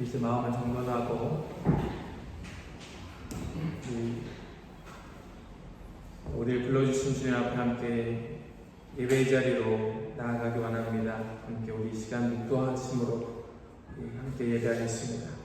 이제 마음을 정돈하고 우리를 불러주신 주님 앞에 함께 예배의 자리로 나아가기 원합니다. 함께 우리 시간 묵도하심으로 함께 예배하겠습니다.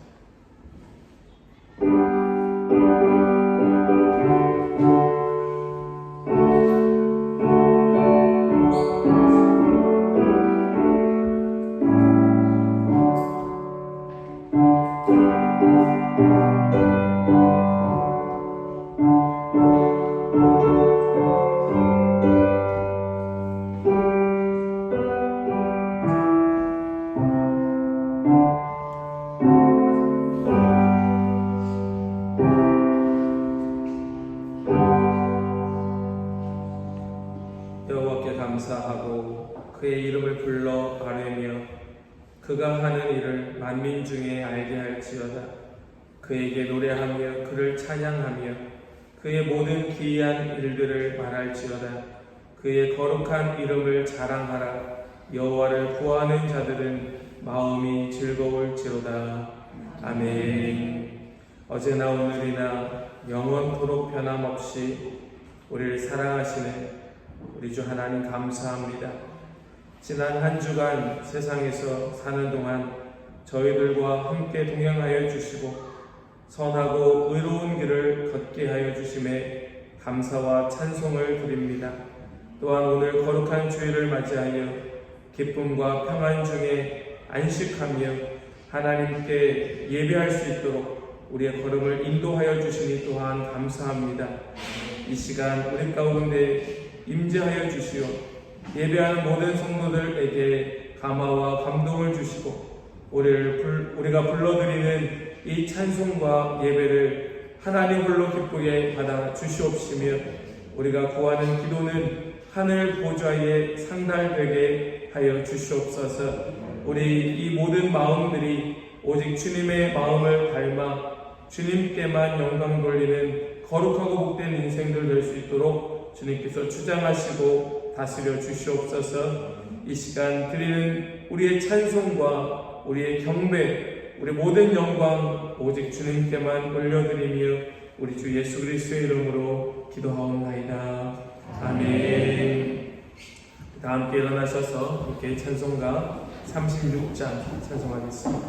여호와께 감사하고 그의 이름을 불러 아뢰며 그가 하는 일을 만민 중에 알게 할지어다. 그에게 노래하며 그를 찬양하며 그의 모든 기이한 일들을 말할지어다. 그의 거룩한 이름을 자랑하라. 여호와를 구하는 자들은 마음이 즐거울지로다. 아멘. 어제나 오늘이나 영원토록 변함없이 우리를 사랑하시는 우리 주 하나님 감사합니다. 지난 한 주간 세상에서 사는 동안 저희들과 함께 동행하여 주시고 선하고 의로운 길을 걷게 하여 주심에 감사와 찬송을 드립니다. 또한 오늘 거룩한 주일을 맞이하여 기쁨과 평안 중에 안식하며 하나님께 예배할 수 있도록 우리의 걸음을 인도하여 주시니 또한 감사합니다. 이 시간 우리 가운데 임재하여 주시오 예배하는 모든 성도들에게 감화와 감동을 주시고 우리가 불러드리는 이 찬송과 예배를 하나님 홀로 기쁘게 받아 주시옵시며 우리가 구하는 기도는 하늘 보좌에 상달되게 하여 주시옵소서. 우리 이 모든 마음들이 오직 주님의 마음을 닮아 주님께만 영광 돌리는 거룩하고 복된 인생들 될 수 있도록 주님께서 주장하시고 다스려 주시옵소서. 이 시간 드리는 우리의 찬송과 우리의 경배, 우리 모든 영광 오직 주님께만 올려드리며 우리 주 예수 그리스도의 이름으로 기도하옵나이다. 아멘. 다 함께 일어나셔서 이렇게 찬송가 36장 찬송하겠습니다.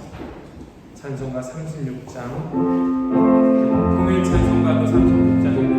찬송가 36장 통일 찬송가도 36장입니다.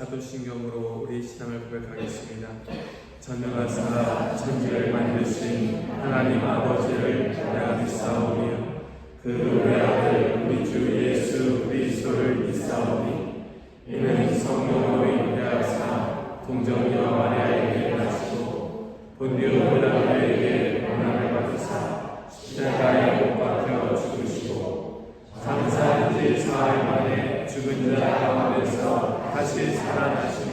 사도신경으로 우리 신앙을 고백하겠습니다. 전능하사 천지를 만드신 하나님 아버지를 내가 믿사오며 그 외아들 우리 주 예수 그리스도를 믿사오니 이는 성령으로 잉태하사 동정녀 마리아에게 나시고 본디오 빌라도에게 고난을 받으사 십자가에 못 박혀 죽으시고 장사한지 사흘 만에 죽은 자 가운데서 다시 살아나시며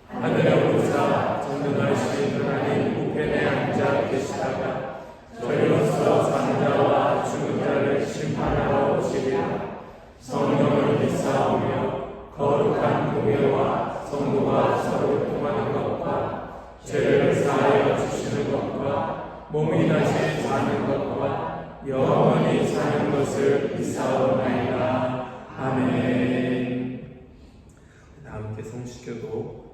하늘에 오르사 전능하신 하나님 우편에 앉아 계시다가 저희로서 산 자와 죽은 자를 심판하러 오시리라. 성령을 믿사오며 거룩한 공예와 성도가 서로 통하는 것과 죄를 사하여 주시는 것과 몸이 다시 사는 것과 영원히 사는 것을 믿사오나이다. 아멘. 함께 성식교도,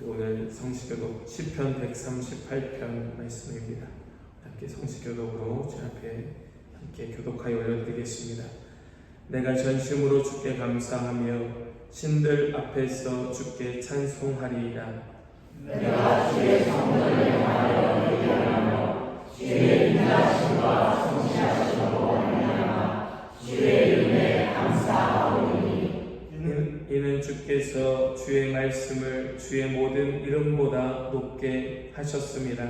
오늘 성식교도 시편 138편 말씀입니다. 함께 성식교독으로 주 앞에 함께 교독하여 올려드리겠습니다. 내가 전심으로 주께 감사하며 신들 앞에서 주께 찬송하리이다. 내가 주의 성전을 향하여 예배하며 주의 인자하심과 성실하심으로 말미암아 주의 이름에 감사하오니 이는 주께서 주의 말씀을 주의 모든 이름보다 높게 하셨습니다.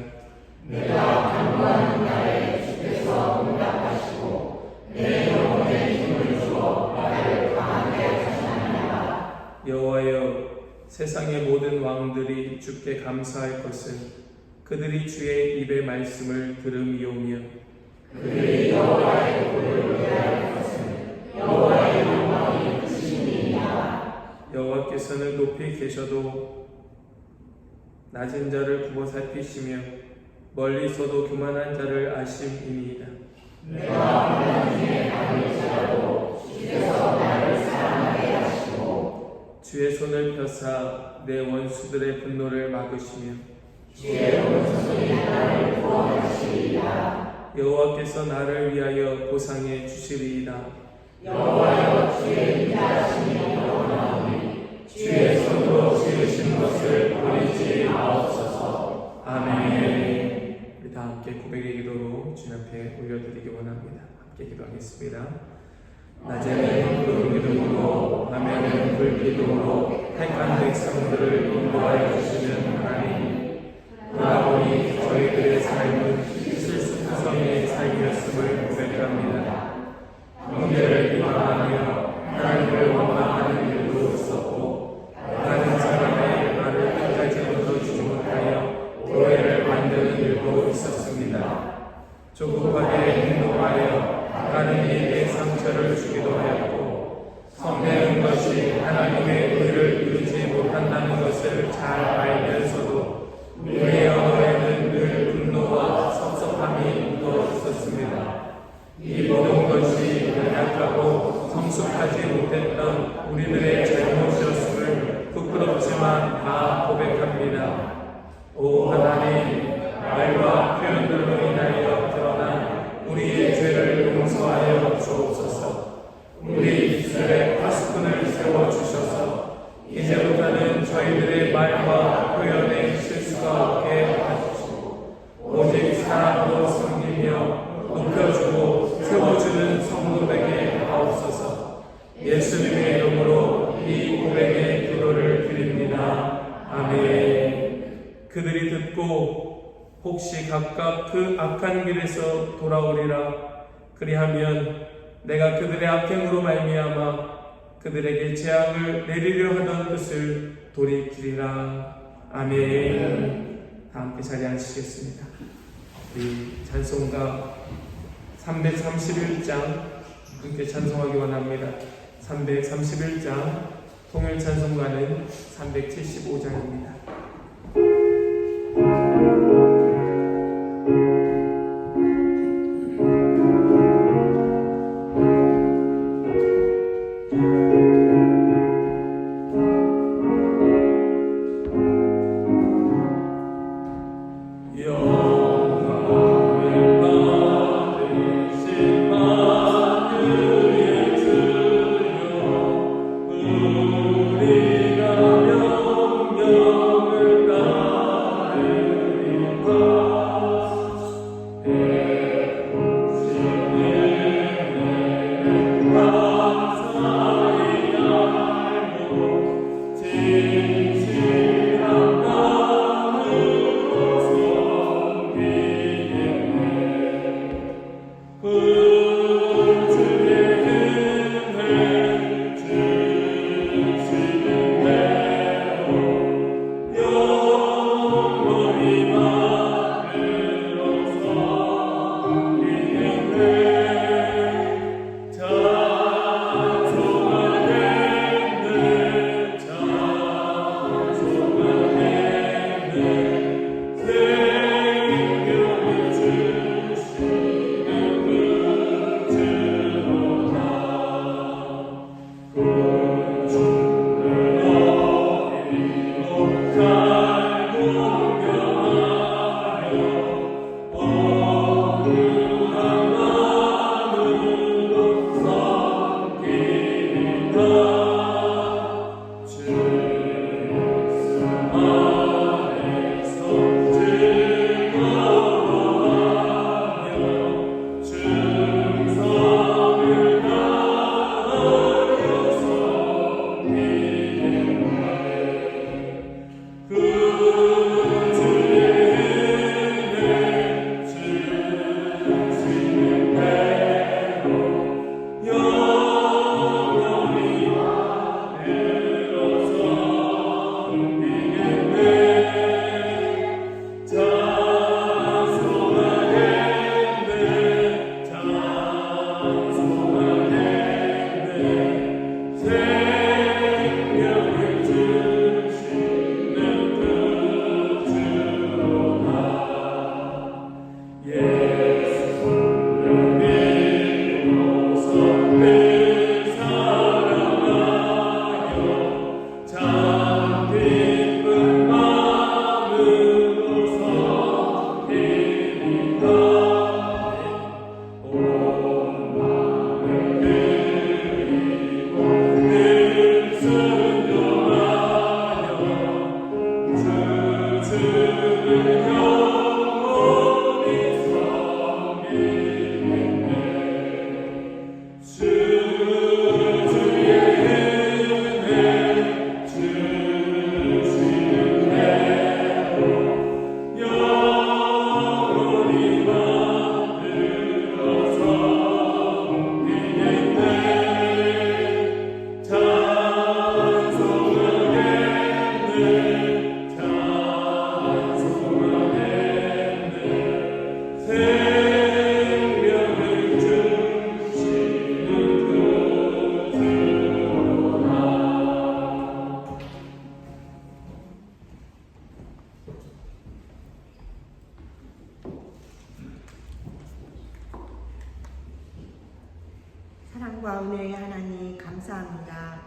내가 간구하는 날에 주께서 응답하시고 내 영혼에 힘을 주어 나를 강하게 하시나이다. 여호와여, 세상의 모든 왕들이 주께 감사할 것은 그들이 주의 입의 말씀을 들음이오며 그들이 여호와의 도를 위하여 것은 여호와의 영광이 크심이니이다. 여호와께서는 높이 계셔도 낮은 자를 보고 살피시며 멀리서도 교만한 자를 아심이니이다. 내가 고난 중에 가릴지라도 주께서 나를 살아나게 하시고 주의 손을 펴사 내 원수들의 분노를 막으시며 주의 오른손이 나를 구원하시리이다. 여호와께서 나를 위하여 보상해 주시리이다. 여호와여, 주의 인자하심이 영원하오니 주의 손으로 지으신 것을 버리지 마옵소서. 아멘. 우리 다 함께 고백의 기도로 주님 앞에 올려드리기 원합니다. 함께 기도하겠습니다. 낮에는 푸른 기둥으로 밤에는 불기둥으로 택한 백성들을 인도하여 주시는 하나님, 돌아보니 저희들의 삶은 실수투성이의 삶이었음을 고백합니다. 형제를 비방하며 하나님을 원망하는 일도 있었고 다른 사람의 말을 끝까지 얻어주지 못하여 오해를 만드는 일도 있었습니다. 조급하게 행동하여 다른 이에게 상처를 주기도 하였고 성내는 것이 하나님의 의를 이루지 못한다는 것을 잘 알면서도 우리의 언어에는 늘 분노와 섭섭함이 묻어 있었습니다. 이 모든 것이 연약하고 성숙하지 못했던 우리들의 잘못이었음을 부끄럽지만 다 고백합니다. 오 하나님, 말과 표현들로 인하여 드러난 우리의 죄를 용서하여 주옵소서. 우리 입술에 파수꾼을 세워주셔서 이제부터는 저희들의 말과 표현에 실수가 없게 해주시고 오직 사랑으로 섬기며 높여주고 세워주는 성도되게 하옵소서. 예수님의 이름으로 이 고백의 기도를 드립니다. 아멘. 그들이 듣고 혹시 각각 그 악한 길에서 돌아오리라. 그리하면 내가 그들의 악행으로 말미암아 그들에게 재앙을 내리려 하던 뜻을 돌이키리라. 아멘. 다 함께 자리에 앉으시겠습니다. 우리 찬송가 331장 함께 찬송하기 원합니다. 331장 통일 찬송가는 375장입니다. 우리가 사랑과 은혜의 하나님 감사합니다.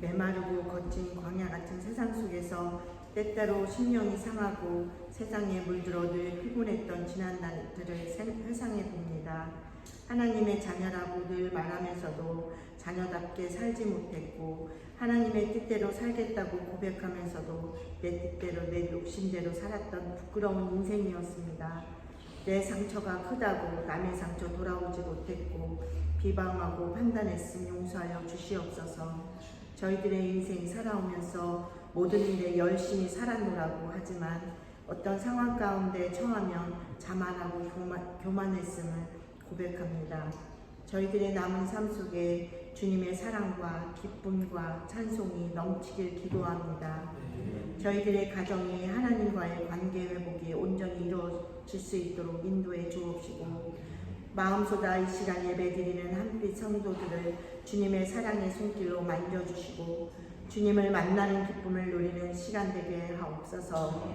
메마르고 거친 광야 같은 세상 속에서 때때로 심령이 상하고 세상에 물들어 늘 피곤했던 지난 날들을 회상해 봅니다. 하나님의 자녀라고 늘 말하면서도 자녀답게 살지 못했고 하나님의 뜻대로 살겠다고 고백하면서도 내 뜻대로 내 욕심대로 살았던 부끄러운 인생이었습니다. 내 상처가 크다고 남의 상처 돌아오지 못했고 비방하고 판단했음 용서하여 주시옵소서. 저희들의 인생 살아오면서 모든 일에 열심히 살았노라고 하지만 어떤 상황 가운데 처하면 자만하고 교만했음을 고백합니다. 저희들의 남은 삶 속에 주님의 사랑과 기쁨과 찬송이 넘치길 기도합니다. 저희들의 가정이 하나님과의 관계 회복이 온전히 이루어질 수 있도록 인도해 주옵시고 마음보다 이 시간 예배드리는 한빛 성도들을 주님의 사랑의 손길로 만져주시고 주님을 만나는 기쁨을 누리는 시간 되게 하옵소서.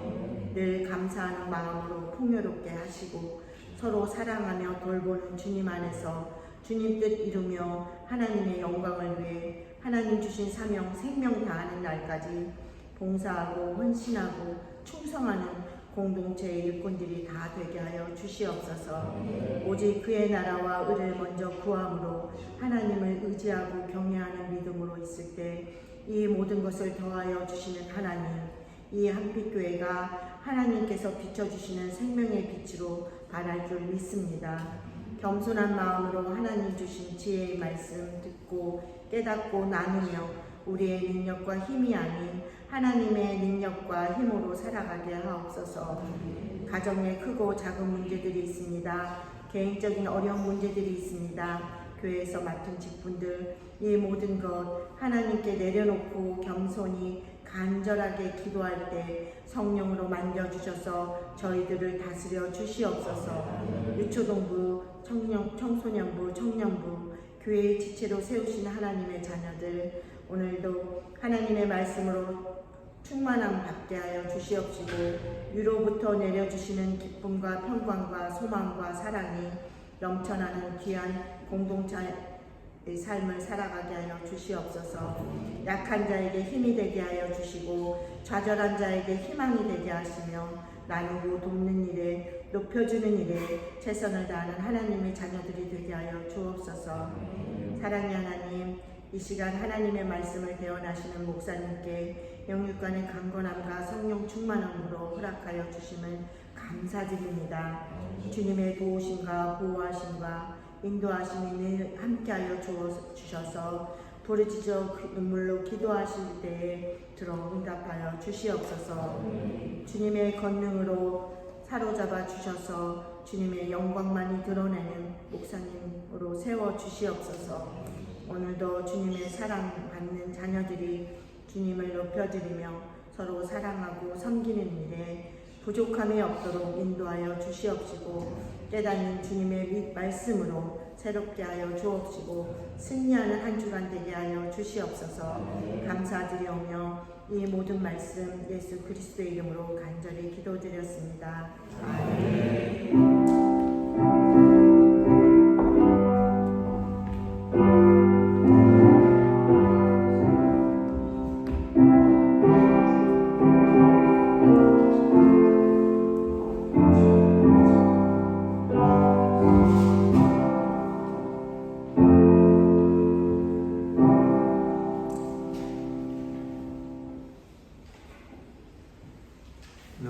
늘 감사하는 마음으로 풍요롭게 하시고 서로 사랑하며 돌보는 주님 안에서 주님 뜻 이루며 하나님의 영광을 위해 하나님 주신 사명 생명 다하는 날까지 봉사하고 헌신하고 충성하는 공동체의 일꾼들이 다 되게 하여 주시옵소서. 오직 그의 나라와 의를 먼저 구함으로 하나님을 의지하고 경외하는 믿음으로 있을 때 이 모든 것을 더하여 주시는 하나님, 이 한빛교회가 하나님께서 비춰주시는 생명의 빛으로 반할 줄 믿습니다. 겸손한 마음으로 하나님 주신 지혜의 말씀 듣고 깨닫고 나누며 우리의 능력과 힘이 아닌 하나님의 능력과 힘으로 살아가게 하옵소서. 가정에 크고 작은 문제들이 있습니다. 개인적인 어려운 문제들이 있습니다. 교회에서 맡은 직분들, 이 모든 것 하나님께 내려놓고 겸손히 간절하게 기도할 때 성령으로 만져주셔서 저희들을 다스려 주시옵소서. 유초동부, 청소년부, 청년부, 교회의 지체로 세우신 하나님의 자녀들, 오늘도 하나님의 말씀으로 충만함 받게 하여 주시옵시고 위로부터 내려주시는 기쁨과 평강과 소망과 사랑이 넘쳐나는 귀한 공동체의 삶을 살아가게 하여 주시옵소서. 약한 자에게 힘이 되게 하여 주시고 좌절한 자에게 희망이 되게 하시며 나누고 돕는 일에 높여주는 일에 최선을 다하는 하나님의 자녀들이 되게 하여 주옵소서. 사랑의 하나님, 이 시간 하나님의 말씀을 대언하시는 목사님께 영육간의 강건함과 성령 충만함으로 허락하여 주심을 감사드립니다. 주님의 도우심과 보호하심과 인도하심이 늘 함께하여 주셔서 부르짖어 눈물로 기도하실 때에 들어 응답하여 주시옵소서. 주님의 권능으로 사로잡아 주셔서 주님의 영광만이 드러내는 목사님으로 세워 주시옵소서. 오늘도 주님의 사랑받는 자녀들이 주님을 높여드리며 서로 사랑하고 섬기는 일에 부족함이 없도록 인도하여 주시옵시고 깨닫는 주님의 말씀으로 새롭게 하여 주옵시고 승리하는 한 주간 되게 하여 주시옵소서. 감사드리오며 이 모든 말씀 예수 그리스도의 이름으로 간절히 기도드렸습니다. 아멘.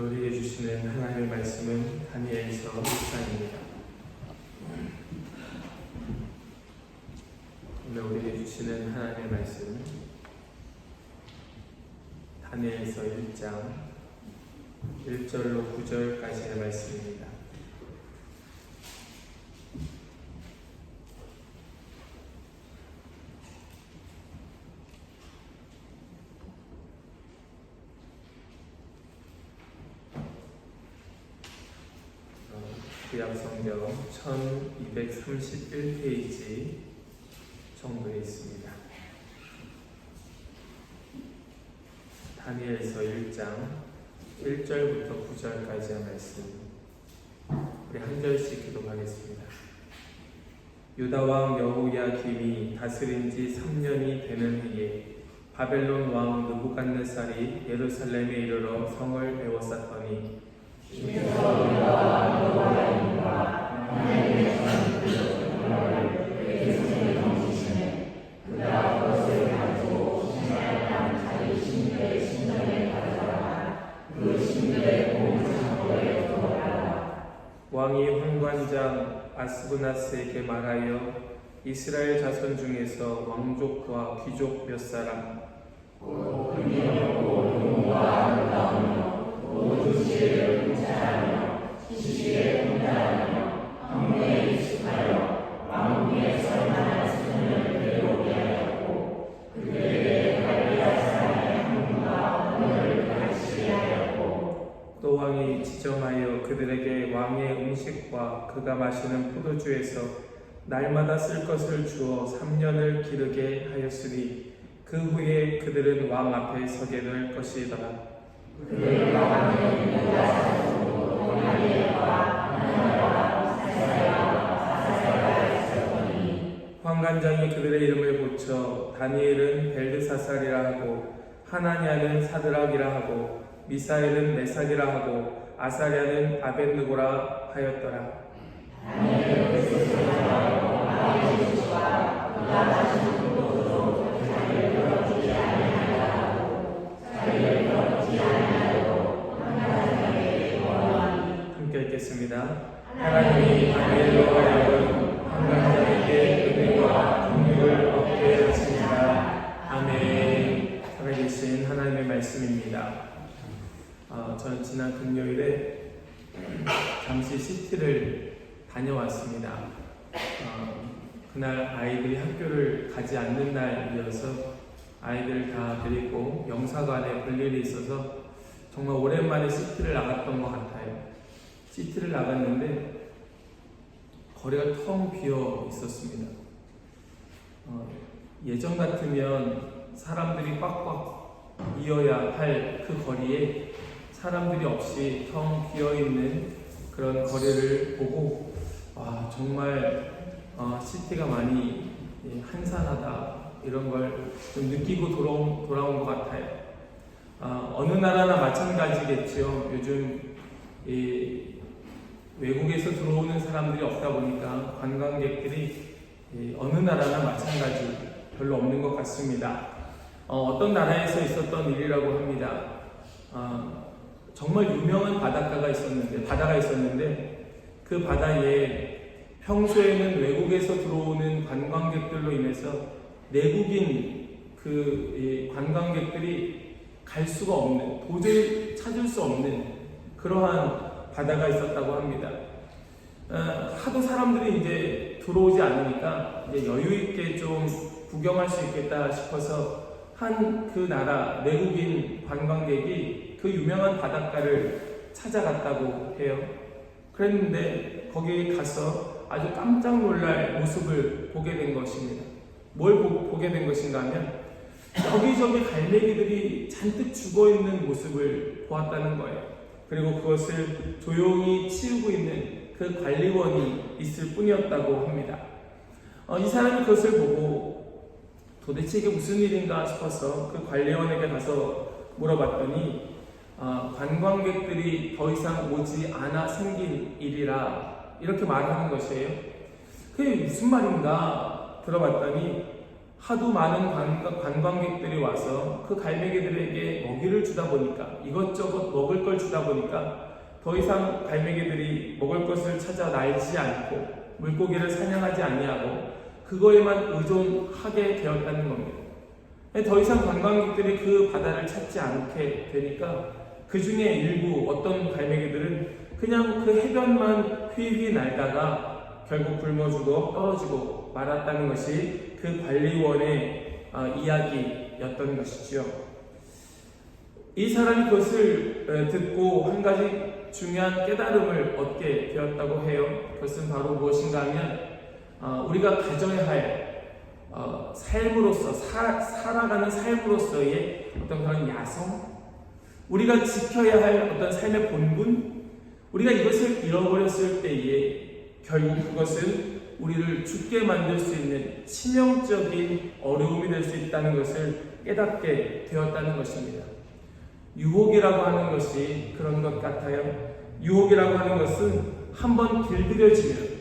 우리에게 주시는 하나님의 말씀은 다니엘서 1장입니다. 오늘 우리에게 주시는 하나님의 말씀은 다니엘서 1장 1절로 9절까지의 말씀입니다. 구약성경 1231페이지 정도에 있습니다. 다니엘서 1장 1절부터 9절까지의 말씀 우리 한 절씩 기도하겠습니다. 유다 왕 여호야김이 다스린 지 3년이 되는 해에 바벨론 왕 느부갓네살이 예루살렘에 이르러 성을 에워쌌더니 왕이 환관장 아스브나스에게 말하여 이스라엘 자손 중에서 왕족과 귀족 몇 사람 또 왕이 지정하여 그들에게 왕의 음식과 그가 마시는 포도주에서 날마다 쓸 것을 주어 3년을 기르게 하였으니 그 후에 그들은 왕 앞에 서게 될 것이더라. 환관장이 그들의 이름을 고쳐 다니엘은 벨드사살이라 하고 하나냐는 사드락이라 하고 미사엘은 메삭이라 하고 아사랴는 아벳느고라 하였더라. 함께 읽겠습니다. 하나님이 다니엘로 하여금 환관장에게 은혜와 긍휼을 얻게 하십니다. 아멘. 살아계신 하나님의 말씀입니다. 저는 지난 금요일에 잠시 시티를 다녀왔습니다. 그날 아이들이 학교를 가지 않는 날이어서 아이들 다 데리고 영사관에 볼 일이 있어서 정말 오랜만에 시티를 나갔던 것 같아요. 시티를 나갔는데 거리가 텅 비어 있었습니다. 예전 같으면 사람들이 꽉꽉 이어야 할 그 거리에 사람들이 없이 텅 비어있는 그런 거리를 보고 정말 시티가 많이 한산하다 이런 걸 좀 느끼고 돌아온 것 같아요. 어느 나라나 마찬가지겠죠. 요즘 외국에서 들어오는 사람들이 없다 보니까 관광객들이 어느 나라나 마찬가지 별로 없는 것 같습니다. 어떤 나라에서 있었던 일이라고 합니다. 정말 유명한 바다가 있었는데 그 바다에 평소에는 외국에서 들어오는 관광객들로 인해서 내국인 그 관광객들이 갈 수가 없는, 도저히 찾을 수 없는 그러한 바다가 있었다고 합니다. 하도 사람들이 이제 들어오지 않으니까 이제 여유 있게 좀 구경할 수 있겠다 싶어서 그 나라 내국인 관광객이 그 유명한 바닷가를 찾아갔다고 해요. 그랬는데 거기에 가서 아주 깜짝 놀랄 모습을 보게 된 것입니다. 뭘 보게 된 것인가 하면 여기저기 갈매기들이 잔뜩 죽어있는 모습을 보았다는 거예요. 그리고 그것을 조용히 치우고 있는 그 관리원이 있을 뿐이었다고 합니다. 이 사람이 그것을 보고 도대체 이게 무슨 일인가 싶어서 그 관리원에게 가서 물어봤더니 관광객들이 더 이상 오지 않아 생긴 일이라 이렇게 말하는 것이에요. 그게 무슨 말인가 들어봤더니 하도 많은 관광객들이 와서 그 갈매기들에게 먹이를 주다 보니까 이것저것 먹을 걸 주다 보니까 더 이상 갈매기들이 먹을 것을 찾아 날지 않고 물고기를 사냥하지 아니하고 그거에만 의존하게 되었다는 겁니다. 더 이상 관광객들이 그 바다를 찾지 않게 되니까 그 중에 일부 어떤 갈매기들은 그냥 그 해변만 휘휘 날다가 결국 굶어 죽어 떨어지고 말았다는 것이 그 관리원의 이야기였던 것이죠. 이 사람이 그것을 듣고 한 가지 중요한 깨달음을 얻게 되었다고 해요. 그것은 바로 무엇인가 하면 우리가 가져야 할 삶으로서 살아가는 삶으로서의 어떤 그런 야성, 우리가 지켜야 할 어떤 삶의 본분, 우리가 이것을 잃어버렸을 때에 결국 그것은 우리를 죽게 만들 수 있는 치명적인 어려움이 될 수 있다는 것을 깨닫게 되었다는 것입니다. 유혹이라고 하는 것이 그런 것 같아요. 유혹이라고 하는 것은 한번 길들여지면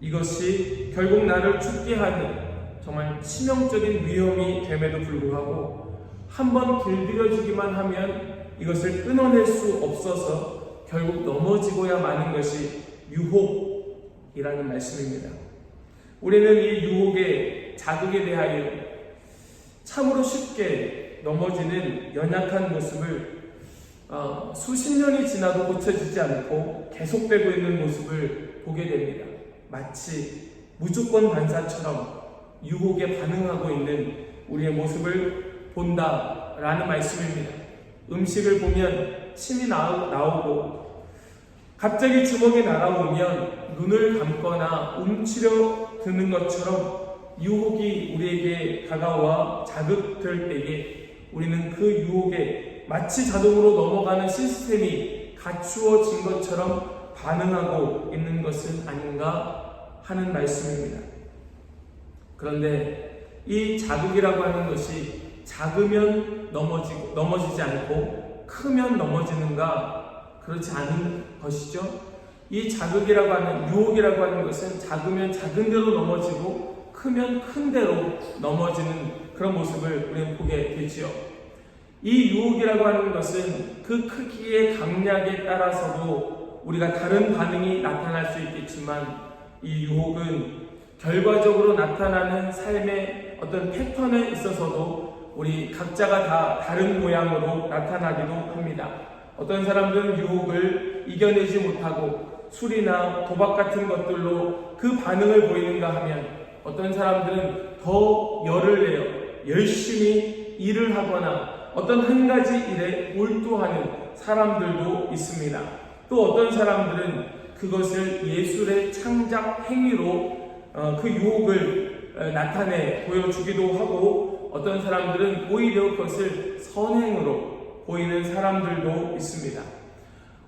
이것이 결국 나를 죽게 하는 정말 치명적인 위험이 됨에도 불구하고 한번 길들여지기만 하면 이것을 끊어낼 수 없어서 결국 넘어지고야 마는 것이 유혹이라는 말씀입니다. 우리는 이 유혹의 자극에 대하여 참으로 쉽게 넘어지는 연약한 모습을 수십 년이 지나도 고쳐지지 않고 계속되고 있는 모습을 보게 됩니다. 마치 무조건 반사처럼 유혹에 반응하고 있는 우리의 모습을 본다라는 말씀입니다. 음식을 보면 침이 나오고 갑자기 주먹이 날아오면 눈을 감거나 움츠려 드는 것처럼 유혹이 우리에게 다가와 자극될 때에 우리는 그 유혹에 마치 자동으로 넘어가는 시스템이 갖추어진 것처럼 반응하고 있는 것은 아닌가 하는 말씀입니다. 그런데 이 자극이라고 하는 것이 작으면 넘어지지 않고 크면 넘어지는가? 그렇지 않은 것이죠. 이 자극이라고 하는, 유혹이라고 하는 것은 작으면 작은 대로 넘어지고 크면 큰 대로 넘어지는 그런 모습을 우리는 보게 되지요. 이 유혹이라고 하는 것은 그 크기의 강약에 따라서도 우리가 다른 반응이 나타날 수 있겠지만 이 유혹은 결과적으로 나타나는 삶의 어떤 패턴에 있어서도 우리 각자가 다 다른 모양으로 나타나기도 합니다. 어떤 사람들은 유혹을 이겨내지 못하고 술이나 도박 같은 것들로 그 반응을 보이는가 하면 어떤 사람들은 더 열을 내어 열심히 일을 하거나 어떤 한 가지 일에 몰두하는 사람들도 있습니다. 또 어떤 사람들은 그것을 예술의 창작 행위로 그 유혹을 나타내 보여주기도 하고 어떤 사람들은 오히려 그것을 선행으로 보이는 사람들도 있습니다.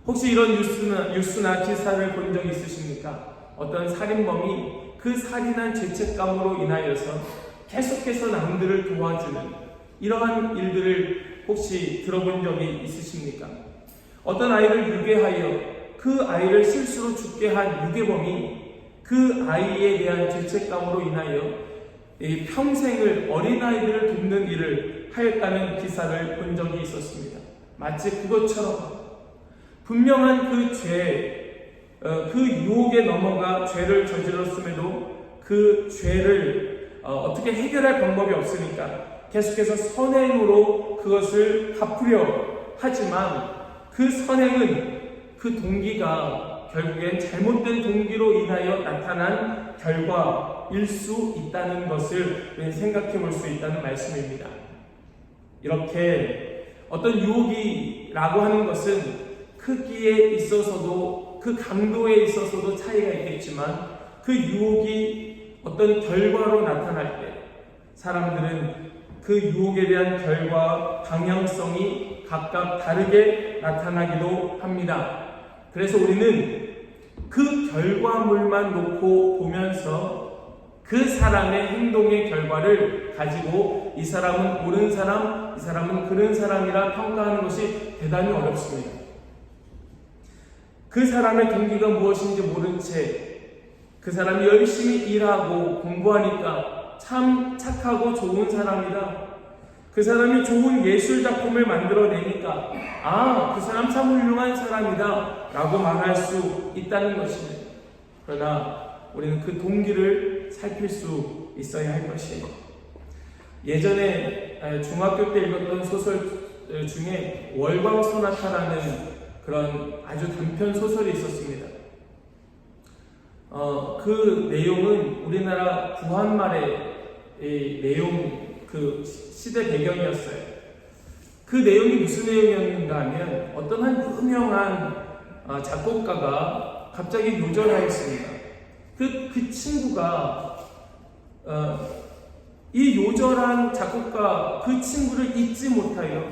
혹시 이런 뉴스나 기사를 본 적 있으십니까? 어떤 살인범이 그 살인한 죄책감으로 인하여서 계속해서 남들을 도와주는 이러한 일들을 혹시 들어본 적이 있으십니까? 어떤 아이를 유괴하여 그 아이를 실수로 죽게 한 유괴범이 그 아이에 대한 죄책감으로 인하여 평생을 어린아이들을 돕는 일을 하였다는 기사를 본 적이 있었습니다. 마치 그것처럼 분명한 그 죄, 그 유혹에 넘어가 죄를 저질렀음에도 그 죄를 어떻게 해결할 방법이 없으니까 계속해서 선행으로 그것을 갚으려 하지만 그 선행은 그 동기가 결국엔 잘못된 동기로 인하여 나타난 결과일 수 있다는 것을 생각해 볼 수 있다는 말씀입니다. 이렇게 어떤 유혹이라고 하는 것은 크기에 있어서도 그 강도에 있어서도 차이가 있겠지만 그 유혹이 어떤 결과로 나타날 때 사람들은 그 유혹에 대한 결과 방향성이 각각 다르게 나타나기도 합니다. 그래서 우리는 그 결과물만 놓고 보면서 그 사람의 행동의 결과를 가지고 이 사람은 옳은 사람, 이 사람은 그른 사람이라 평가하는 것이 대단히 어렵습니다. 그 사람의 동기가 무엇인지 모른 채 그 사람이 열심히 일하고 공부하니까 참 착하고 좋은 사람이다. 그 사람이 좋은 예술 작품을 만들어내니까 그 사람 참 훌륭한 사람이다 라고 말할 수 있다는 것입니다. 그러나 우리는 그 동기를 살필 수 있어야 할 것이에요. 예전에 중학교 때 읽었던 소설 중에 월광소나타라는 그런 아주 단편 소설이 있었습니다. 그 내용은 우리나라 구한말의 내용, 그 시대 배경이었어요. 그 내용이 무슨 내용이었는가 하면 어떤 한 유명한 작곡가가 갑자기 요절하였습니다. 그 친구가 이 요절한 작곡가 그 친구를 잊지 못하여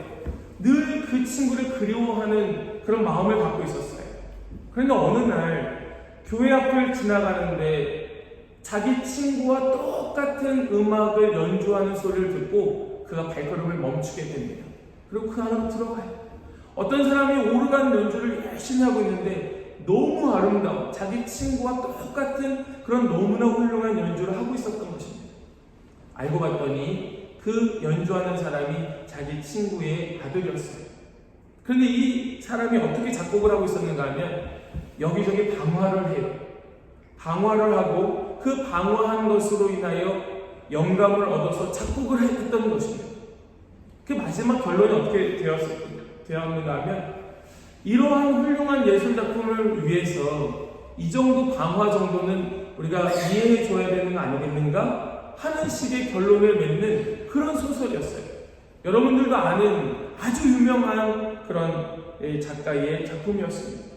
늘 그 친구를 그리워하는 그런 마음을 갖고 있었어요. 그런데 어느 날 교회 앞을 지나가는데 자기 친구와 똑같은 음악을 연주하는 소리를 듣고 그가 발걸음을 멈추게 됩니다. 그리고 그 안으로 들어가요. 어떤 사람이 오르간 연주를 열심히 하고 있는데 너무 아름다워 자기 친구와 똑같은 그런 너무나 훌륭한 연주를 하고 있었던 것입니다. 알고 봤더니 그 연주하는 사람이 자기 친구의 아들이었어요. 그런데 이 사람이 어떻게 작곡을 하고 있었는가 하면 여기저기 방화를 해요. 방화를 하고 그 방화한 것으로 인하여 영감을 얻어서 작곡을 했던 것입니다. 그 마지막 결론이 어떻게 되었는가 하면 이러한 훌륭한 예술작품을 위해서 이 정도 방화 정도는 우리가 이해해 줘야 되는 거 아니겠는가 하는 식의 결론을 맺는 그런 소설이었어요. 여러분들도 아는 아주 유명한 그런 작가의 작품이었습니다.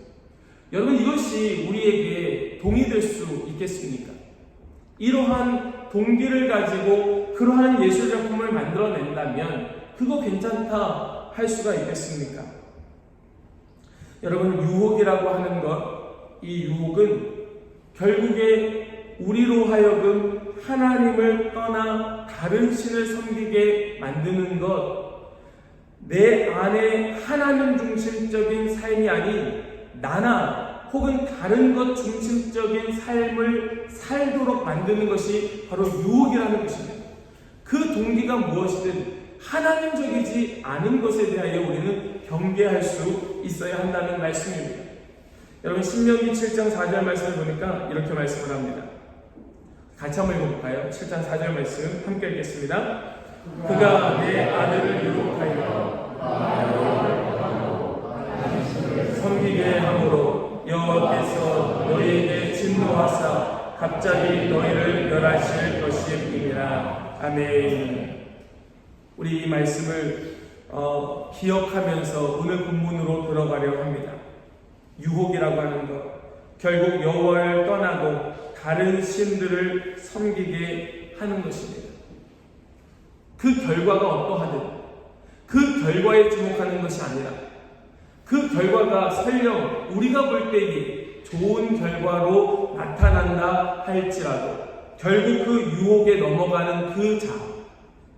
여러분, 이것이 우리에게 동의될 수 있겠습니까? 이러한 동기를 가지고 그러한 예술작품을 만들어낸다면 그거 괜찮다 할 수가 있겠습니까? 여러분, 유혹이라고 하는 것, 이 유혹은 결국에 우리로 하여금 하나님을 떠나 다른 신을 섬기게 만드는 것, 내 안에 하나님 중심적인 삶이 아닌 나나 혹은 다른 것 중심적인 삶을 살도록 만드는 것이 바로 유혹이라는 것입니다. 그 동기가 무엇이든 하나님적이지 않은 것에 대하여 우리는 경계할 수 있어야 한다는 말씀입니다. 여러분, 신명기 7장 4절 말씀을 보니까 이렇게 말씀을 합니다. 같이 한번 읽어볼까요? 7장 4절 말씀 함께 읽겠습니다. 그가 내 아들을 유혹하여 섬기게 함으로 여호와께서 너희에게 진노하사 갑자기 너희를 멸하실 것임이니라. 아멘. 우리 이 말씀을 기억하면서 오늘 본문으로 들어가려 합니다. 유혹이라고 하는 것, 결국 여호와를 떠나고 다른 신들을 섬기게 하는 것입니다. 그 결과가 어떠하든 그 결과에 주목하는 것이 아니라 그 결과가 설령 우리가 볼 때에 좋은 결과로 나타난다 할지라도 결국 그 유혹에 넘어가는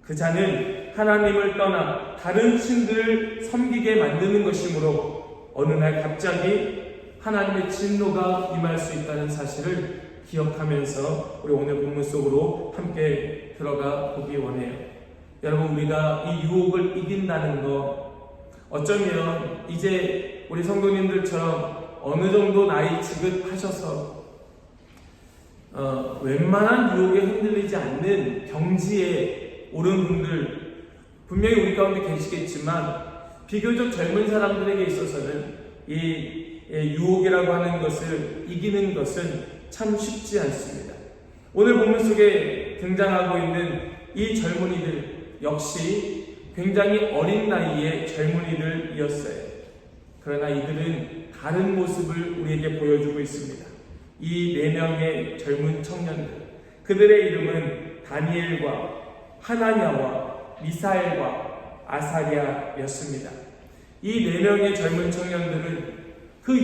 그 자는 하나님을 떠나 다른 신들을 섬기게 만드는 것이므로 어느 날 갑자기 하나님의 진노가 임할 수 있다는 사실을 기억하면서 우리 오늘 본문 속으로 함께 들어가 보기 원해요. 여러분, 우리가 이 유혹을 이긴다는 것, 어쩌면 이제 우리 성도님들처럼 어느 정도 나이 지긋하셔서 웬만한 유혹에 흔들리지 않는 경지에 오른 분들 분명히 우리 가운데 계시겠지만 비교적 젊은 사람들에게 있어서는 이 유혹이라고 하는 것을 이기는 것은 참 쉽지 않습니다. 오늘 본문 속에 등장하고 있는 이 젊은이들 역시 굉장히 어린 나이의 젊은이들이었어요. 그러나 이들은 다른 모습을 우리에게 보여주고 있습니다. 이 4명의 젊은 청년들, 그들의 이름은 다니엘과 하나냐와 미사엘과 아사랴였습니다. 이 4명의 젊은 청년들은 그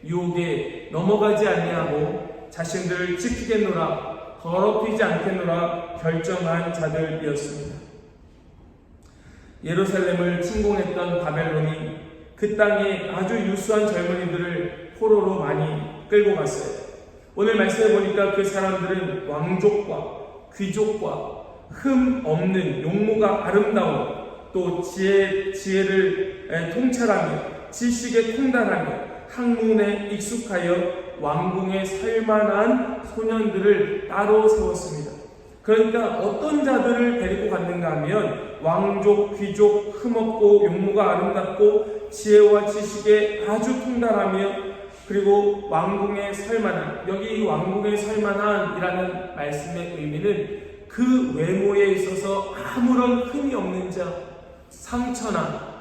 유혹에 넘어가지 아니하고 자신들을 지키겠노라, 더럽히지 않겠노라 결정한 자들이었습니다. 예루살렘을 침공했던 바벨론이 그 땅에 아주 유수한 젊은이들을 포로로 많이 끌고 갔어요. 오늘 말씀해 보니까 그 사람들은 왕족과 귀족과 흠 없는 용모가 아름다운 또 지혜를 통찰하며 지식에 통달하며 학문에 익숙하여 왕궁에 살만한 소년들을 따로 세웠습니다. 그러니까 어떤 자들을 데리고 갔는가 하면 왕족, 귀족, 흠없고 용모가 아름답고 지혜와 지식에 아주 통달하며 그리고 왕궁에 살만한, 여기 이 왕궁에 살만한 이라는 말씀의 의미는 그 외모에 있어서 아무런 흠이 없는 자, 상처나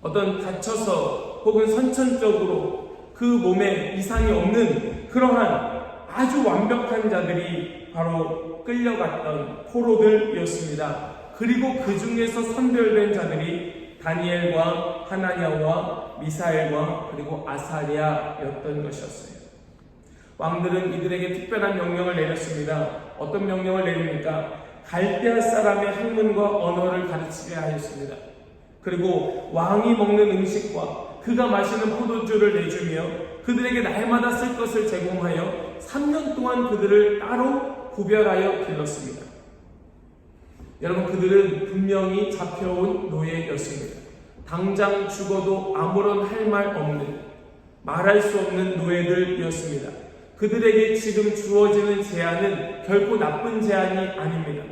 어떤 다쳐서 혹은 선천적으로 그 몸에 이상이 없는 그러한 아주 완벽한 자들이 바로 끌려갔던 포로들이었습니다. 그리고 그 중에서 선별된 자들이 다니엘과 하나냐와 미사엘과 그리고 아사랴였던 것이었어요. 왕들은 이들에게 특별한 명령을 내렸습니다. 어떤 명령을 내립니까? 갈대아 사람의 학문과 언어를 가르치게 하였습니다. 그리고 왕이 먹는 음식과 그가 마시는 포도주를 내주며 그들에게 날마다 쓸 것을 제공하여 3년 동안 그들을 따로 구별하여 길렀습니다. 여러분, 그들은 분명히 잡혀온 노예였습니다. 당장 죽어도 아무런 할 말 없는, 말할 수 없는 노예들이었습니다. 그들에게 지금 주어지는 제한은 결코 나쁜 제한이 아닙니다.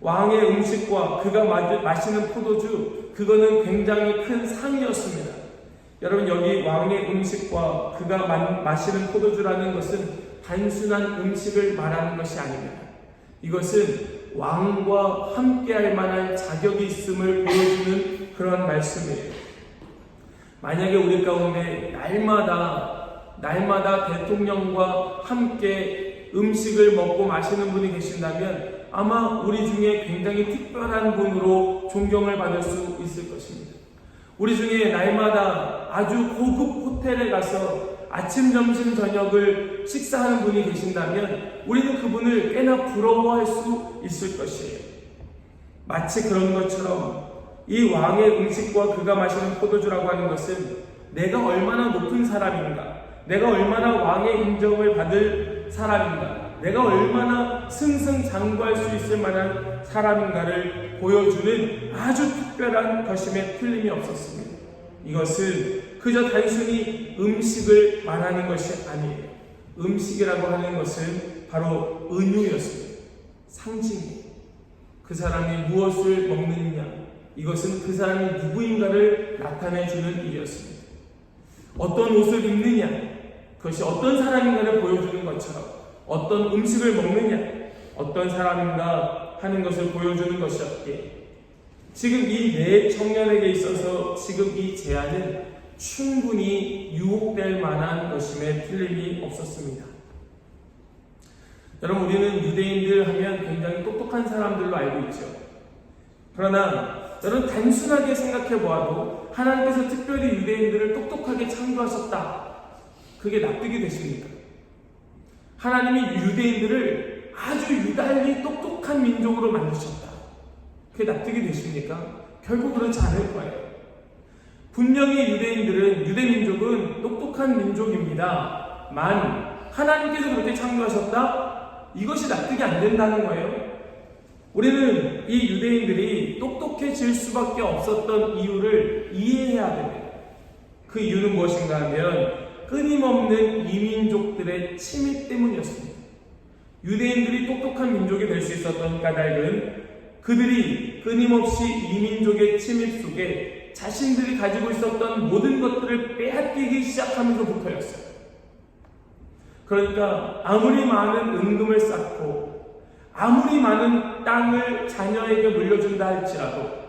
왕의 음식과 그가 마시는 포도주, 그거는 굉장히 큰 상이었습니다. 여러분, 여기 왕의 음식과 그가 마시는 포도주라는 것은 단순한 음식을 말하는 것이 아닙니다. 이것은 왕과 함께할 만한 자격이 있음을 보여주는 그런 말씀이에요. 만약에 우리 가운데 날마다 대통령과 함께 음식을 먹고 마시는 분이 계신다면 아마 우리 중에 굉장히 특별한 분으로 존경을 받을 수 있을 것입니다. 우리 중에 날마다 아주 고급 호텔에 가서 아침, 점심, 저녁을 식사하는 분이 계신다면 우리는 그분을 꽤나 부러워할 수 있을 것이에요. 마치 그런 것처럼 이 왕의 음식과 그가 마시는 포도주라고 하는 것은 내가 얼마나 높은 사람인가, 내가 얼마나 왕의 인정을 받을 사람인가, 내가 얼마나 승승장구할 수 있을 만한 사람인가를 보여주는 아주 특별한 것임에 틀림이 없었습니다. 이것은 그저 단순히 음식을 말하는 것이 아니에요. 음식이라고 하는 것은 바로 은유였습니다. 상징이에요. 그 사람이 무엇을 먹느냐, 이것은 그 사람이 누구인가를 나타내주는 일이었습니다. 어떤 옷을 입느냐, 그것이 어떤 사람인가를 보여주는 것처럼 어떤 음식을 먹느냐, 어떤 사람인가 하는 것을 보여주는 것이었기에 지금 이 네 청년에게 있어서 지금 이 제안은 충분히 유혹될 만한 것임에 틀림이 없었습니다. 여러분, 우리는 유대인들 하면 굉장히 똑똑한 사람들로 알고 있죠. 그러나 여러분, 단순하게 생각해 보아도 하나님께서 특별히 유대인들을 똑똑하게 창조하셨다, 그게 납득이 되십니까? 하나님이 유대인들을 아주 유달리 똑똑한 민족으로 만드셨다, 그게 납득이 되십니까? 결국 그렇지 않을 거예요. 분명히 유대민족은 똑똑한 민족입니다. 하나님께서 그렇게 창조하셨다? 이것이 납득이 안 된다는 거예요. 우리는 이 유대인들이 똑똑해질 수밖에 없었던 이유를 이해해야 됩니다. 그 이유는 무엇인가 하면 끊임없는 이민족들의 침입 때문이었습니다. 유대인들이 똑똑한 민족이 될 수 있었던 까닭은 그들이 끊임없이 이민족의 침입 속에 자신들이 가지고 있었던 모든 것들을 빼앗기기 시작하면서부터였어요. 그러니까 아무리 많은 은금을 쌓고 아무리 많은 땅을 자녀에게 물려준다 할지라도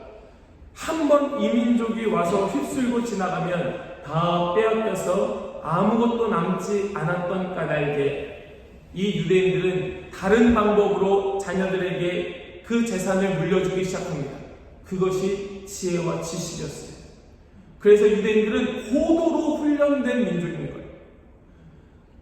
한 번 이민족이 와서 휩쓸고 지나가면 다 빼앗겨서 아무것도 남지 않았던 까닭에 이 유대인들은 다른 방법으로 자녀들에게 그 재산을 물려주기 시작합니다. 그것이 지혜와 지식이었어요. 그래서 유대인들은 고도로 훈련된 민족인 거예요.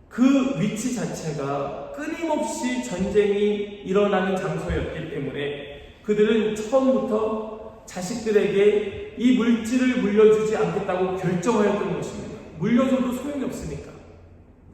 그 위치 자체가 끊임없이 전쟁이 일어나는 장소였기 때문에 그들은 처음부터 자식들에게 이 물질을 물려주지 않겠다고 결정하였던 것입니다. 물려줘도 소용이 없으니까.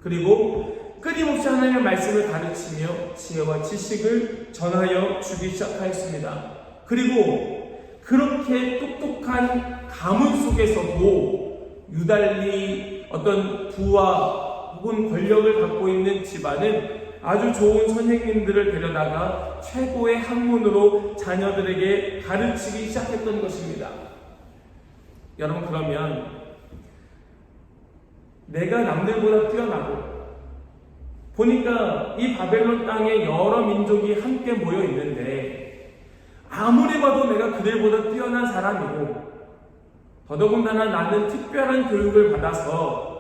그리고 끊임없이 하나님의 말씀을 가르치며 지혜와 지식을 전하여 주기 시작하였습니다. 그리고 그렇게 똑똑한 가문 속에서도 유달리 어떤 부와 혹은 권력을 갖고 있는 집안은 아주 좋은 선생님들을 데려다가 최고의 학문으로 자녀들에게 가르치기 시작했던 것입니다. 여러분, 그러면 내가 남들보다 뛰어나고 보니까 이 바벨론 땅에 여러 민족이 함께 모여 있는데 아무리 봐도 내가 그들보다 뛰어난 사람이고 더더군다나 나는 특별한 교육을 받아서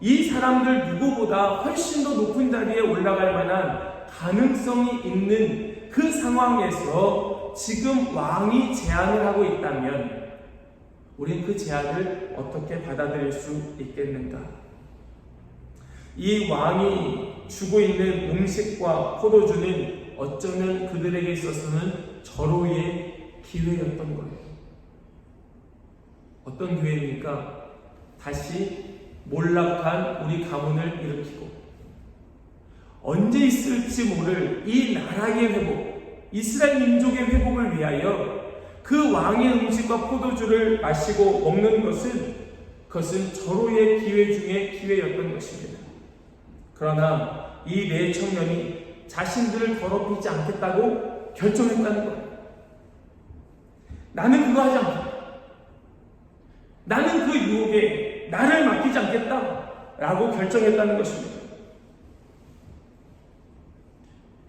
이 사람들 누구보다 훨씬 더 높은 자리에 올라갈 만한 가능성이 있는 그 상황에서 지금 왕이 제안을 하고 있다면 우리는 그 제안을 어떻게 받아들일 수 있겠는가? 이 왕이 주고 있는 음식과 포도주는 어쩌면 그들에게 있어서는 절호의 기회였던 거예요. 어떤 기회입니까? 다시 몰락한 우리 가문을 일으키고 언제 있을지 모를 이 나라의 회복, 이스라엘 민족의 회복을 위하여 그 왕의 음식과 포도주를 마시고 먹는 그것은 절호의 기회 중에 기회였던 것입니다. 그러나 이 네 청년이 자신들을 더럽히지 않겠다고 결정했다는 거예요. 나는 그거 하지 않겠다. 나는 그 유혹에 나를 맡기지 않겠다라고 결정했다는 것입니다.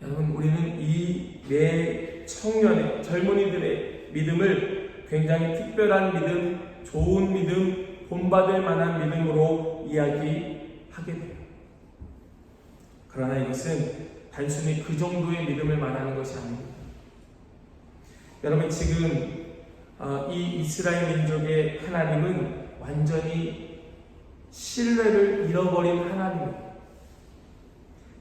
여러분, 우리는 이 네 청년의 젊은이들의 믿음을 굉장히 특별한 믿음, 좋은 믿음, 본받을 만한 믿음으로 이야기하게 돼요. 그러나 이것은 단순히 그 정도의 믿음을 말하는 것이 아닙니다. 여러분, 지금 이 이스라엘 민족의 하나님은 완전히 신뢰를 잃어버린 하나님입니다.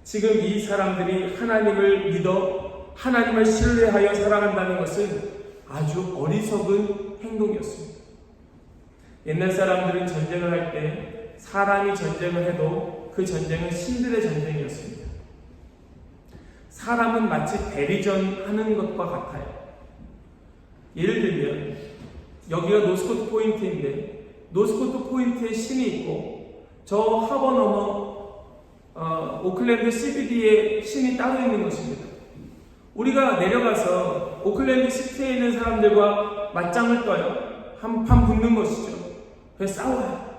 지금 이 사람들이 하나님을 믿어 하나님을 신뢰하여 살아간다는 것은 아주 어리석은 행동이었습니다. 옛날 사람들은 전쟁을 할 때 사람이 전쟁을 해도 그 전쟁은 신들의 전쟁이었습니다. 사람은 마치 대리전 하는 것과 같아요. 예를 들면 여기가 노스코트 포인트인데 노스코트 포인트에 신이 있고 저 하버 너머 오클랜드 CBD에 신이 따로 있는 것입니다. 우리가 내려가서 오클랜드 시티에 있는 사람들과 맞짱을 떠요. 한판 붙는 것이죠. 그래서 싸워요.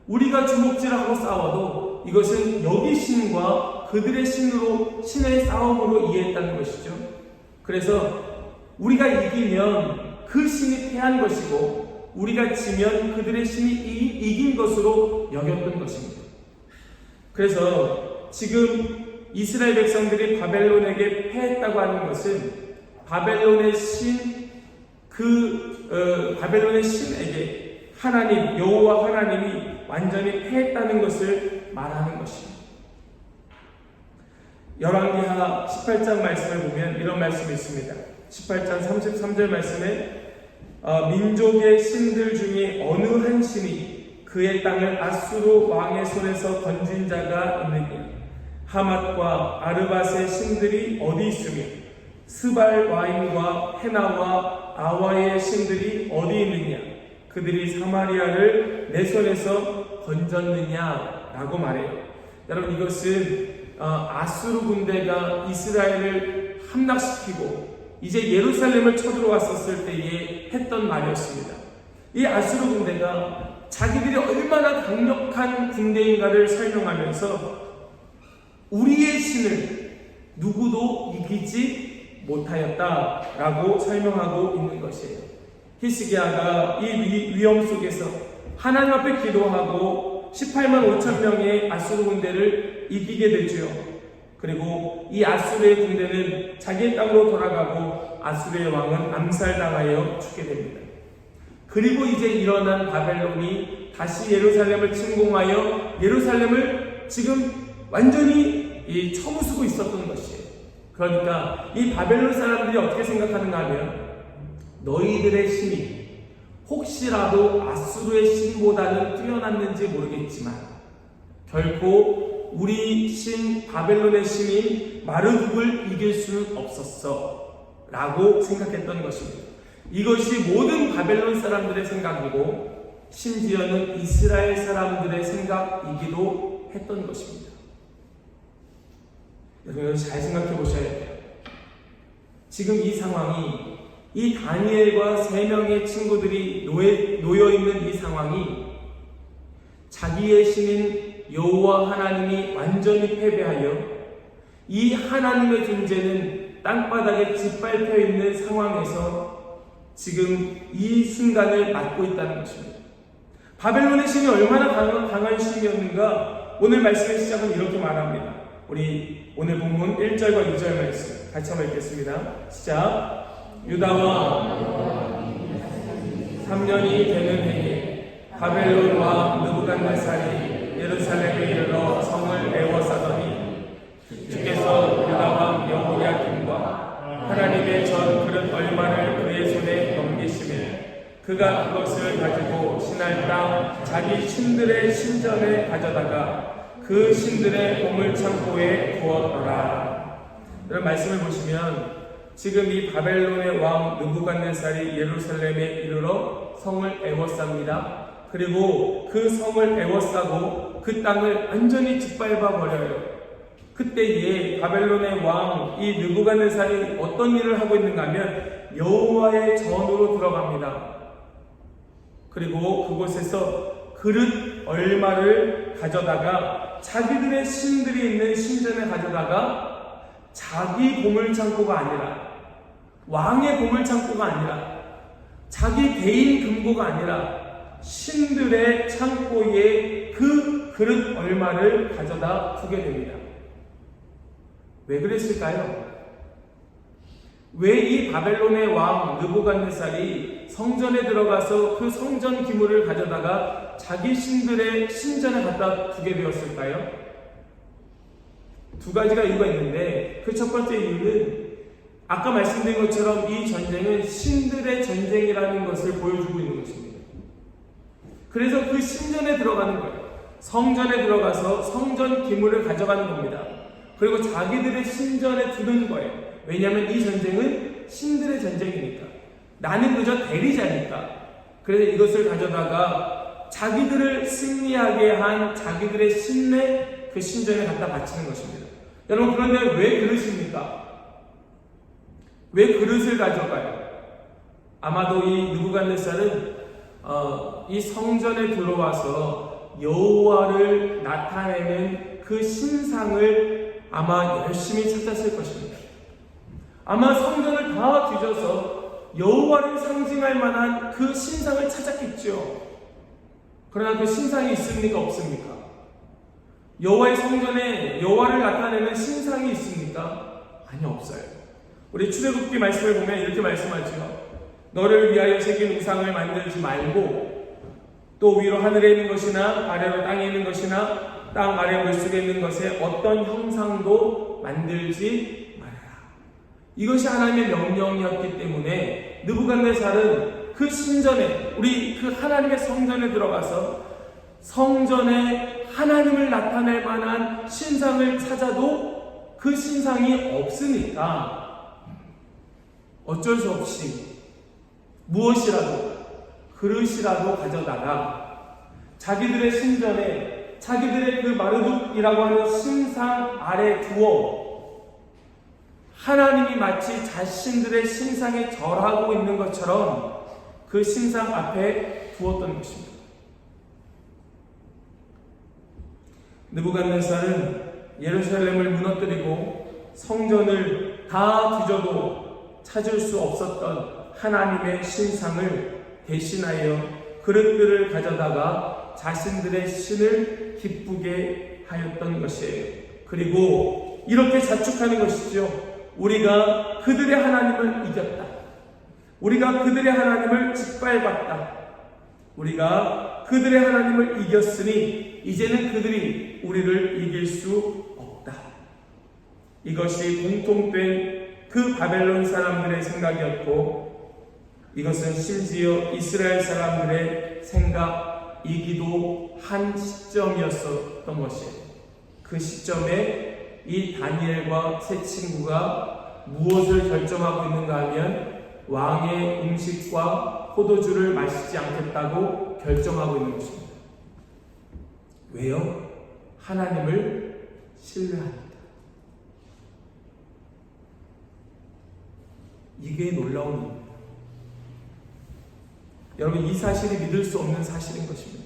우리가 주먹질하고 싸워도 이것은 여기 신과 그들의 신의 싸움으로 이해했다는 것이죠. 그래서 우리가 이기면 그 신이 패한 것이고 우리가 지면 그들의 신이 이긴 것으로 여겼던 것입니다. 그래서 지금 이스라엘 백성들이 바벨론에게 패했다고 하는 것은 바벨론의 바벨론의 신에게 하나님, 여호와 하나님이 완전히 패했다는 것을 말하는 것입니다. 열왕기하 18장 말씀을 보면 이런 말씀이 있습니다. 18장 33절 말씀에 민족의 신들 중에 어느 한 신이 그의 땅을 아수르 왕의 손에서 건진 자가 있느냐? 하맛과 아르밧의 신들이 어디 있으며 스발 와임과 헤나와 아와의 신들이 어디 있느냐? 그들이 사마리아를 내 손에서 건졌느냐라고 말해요. 여러분, 이것은 아수르 군대가 이스라엘을 함락시키고 이제 예루살렘을 쳐들어왔었을 때에 했던 말이었습니다. 이 아수르 군대가 자기들이 얼마나 강력한 군대인가를 설명하면서 우리의 신을 누구도 이기지 못하였다라고 설명하고 있는 것이에요. 히스기야가 이 위험 속에서 하나님 앞에 기도하고 18만 5천 명의 아수르 군대를 이기게 되죠. 그리고 이 아수르의 군대는 자기의 땅으로 돌아가고 아수르의 왕은 암살당하여 죽게 됩니다. 그리고 이제 일어난 바벨론이 다시 예루살렘을 침공하여 예루살렘을 지금 완전히 쳐부수고 있었던 것이에요. 그러니까 이 바벨론 사람들이 어떻게 생각하는가 하면 너희들의 신이 혹시라도 아수르의 신보다는 뛰어났는지 모르겠지만 결코 우리 신 바벨론의 신인 마르둑을 이길 수는 없었어 라고 생각했던 것입니다. 이것이 모든 바벨론 사람들의 생각이고 심지어는 이스라엘 사람들의 생각이기도 했던 것입니다. 여러분, 잘 생각해 보셔야 돼요. 지금 이 상황이, 이 다니엘과 3명의 친구들이 놓여있는 이 상황이 자기의 신인 여호와 하나님이 완전히 패배하여 이 하나님의 존재는 땅바닥에 짓밟혀 있는 상황에서 지금 이 순간을 맞고 있다는 것입니다. 바벨론의 신이 얼마나 강한 신이었는가? 오늘 말씀의 시작은 이렇게 말합니다. 우리 오늘 본문 1절과 2절 말씀 같이 한번 읽겠습니다. 시작. 유다와 3년이 되는 해에 바벨론 왕 느부갓네살이 예루살렘에 이르러 성을 에워싸더니 주께서 유다 왕 여호야김과 하나님의 전 그릇 얼마를 그의 손에 넘기시매 그가 그것을 가지고 신할 땅 자기 신들의 신전에 가져다가 그 신들의 보물 창고에 두었더라. 이런 말씀을 보시면 지금 이 바벨론의 왕 느부갓네살이 예루살렘에 이르러 성을 에워쌉니다. 그리고 그 성을 에워싸고 그 땅을 완전히 짓밟아 버려요. 그때에 바벨론의 왕 이 느부갓네살이 어떤 일을 하고 있는가 하면 여호와의 전으로 들어갑니다. 그리고 그곳에서 그릇 얼마를 가져다가 자기들의 신들이 있는 신전에 가져다가 자기 보물창고가 아니라 왕의 보물창고가 아니라 자기 개인 금고가 아니라 신들의 창고에 그 그릇 얼마를 가져다 두게 됩니다. 왜 그랬을까요? 왜 이 바벨론의 왕 느부갓네살이 성전에 들어가서 그 성전 기물을 가져다가 자기 신들의 신전에 갖다 두게 되었을까요? 두 가지가 이유가 있는데 그 첫 번째 이유는 아까 말씀드린 것처럼 이 전쟁은 신들의 전쟁이라는 것을 보여주고 있는 것입니다. 그래서 그 신전에 들어가는 거예요. 성전에 들어가서 성전 기물을 가져가는 겁니다. 그리고 자기들의 신전에 두는 거예요. 왜냐하면 이 전쟁은 신들의 전쟁이니까. 나는 그저 대리자니까. 그래서 이것을 가져다가 자기들을 승리하게 한 자기들의 신의 그 신전에 갖다 바치는 것입니다. 여러분, 그런데 왜 그릇입니까? 왜 그릇을 가져가요? 아마도 이 느부갓네살은 이 성전에 들어와서 여호와를 나타내는 그 신상을 아마 열심히 찾았을 것입니다. 아마 성전을 다 뒤져서 여호와를 상징할 만한 그 신상을 찾았겠죠. 그러나 그 신상이 있습니까? 없습니까? 여호와의 성전에 여호와를 나타내는 신상이 있습니까? 아니, 없어요. 우리 출애굽기 말씀을 보면 이렇게 말씀하죠. 너를 위하여 새긴 우상을 만들지 말고 또 위로 하늘에 있는 것이나 아래로 땅에 있는 것이나 땅 아래 물속에 있는 것에 어떤 형상도 만들지 말아라. 이것이 하나님의 명령이었기 때문에 느부갓네살은 그 신전에, 우리 그 하나님의 성전에 들어가서 성전에 하나님을 나타낼 만한 신상을 찾아도 그 신상이 없으니까 어쩔 수 없이 무엇이라도, 그릇이라도 가져다가 자기들의 신전에 자기들의 그 마르둑이라고 하는 신상 아래 두어 하나님이 마치 자신들의 신상에 절하고 있는 것처럼 그 신상 앞에 두었던 것입니다. 느부갓네살은 예루살렘을 무너뜨리고 성전을 다 뒤져도 찾을 수 없었던 하나님의 신상을 대신하여 그릇들을 가져다가 자신들의 신을 기쁘게 하였던 것이에요. 그리고 이렇게 자축하는 것이죠. 우리가 그들의 하나님을 이겼다. 우리가 그들의 하나님을 짓밟았다. 우리가 그들의 하나님을 이겼으니 이제는 그들이 우리를 이길 수 없다. 이것이 공통된 그 바벨론 사람들의 생각이었고 이것은 심지어 이스라엘 사람들의 생각이기도 한 시점이었었던 것이에요. 그 시점에 이 다니엘과 세 친구가 무엇을 결정하고 있는가 하면 왕의 음식과 포도주를 마시지 않겠다고 결정하고 있는 것입니다. 왜요? 하나님을 신뢰합니다. 이게 놀라운 일입니다. 여러분, 이 사실이 믿을 수 없는 사실인 것입니다.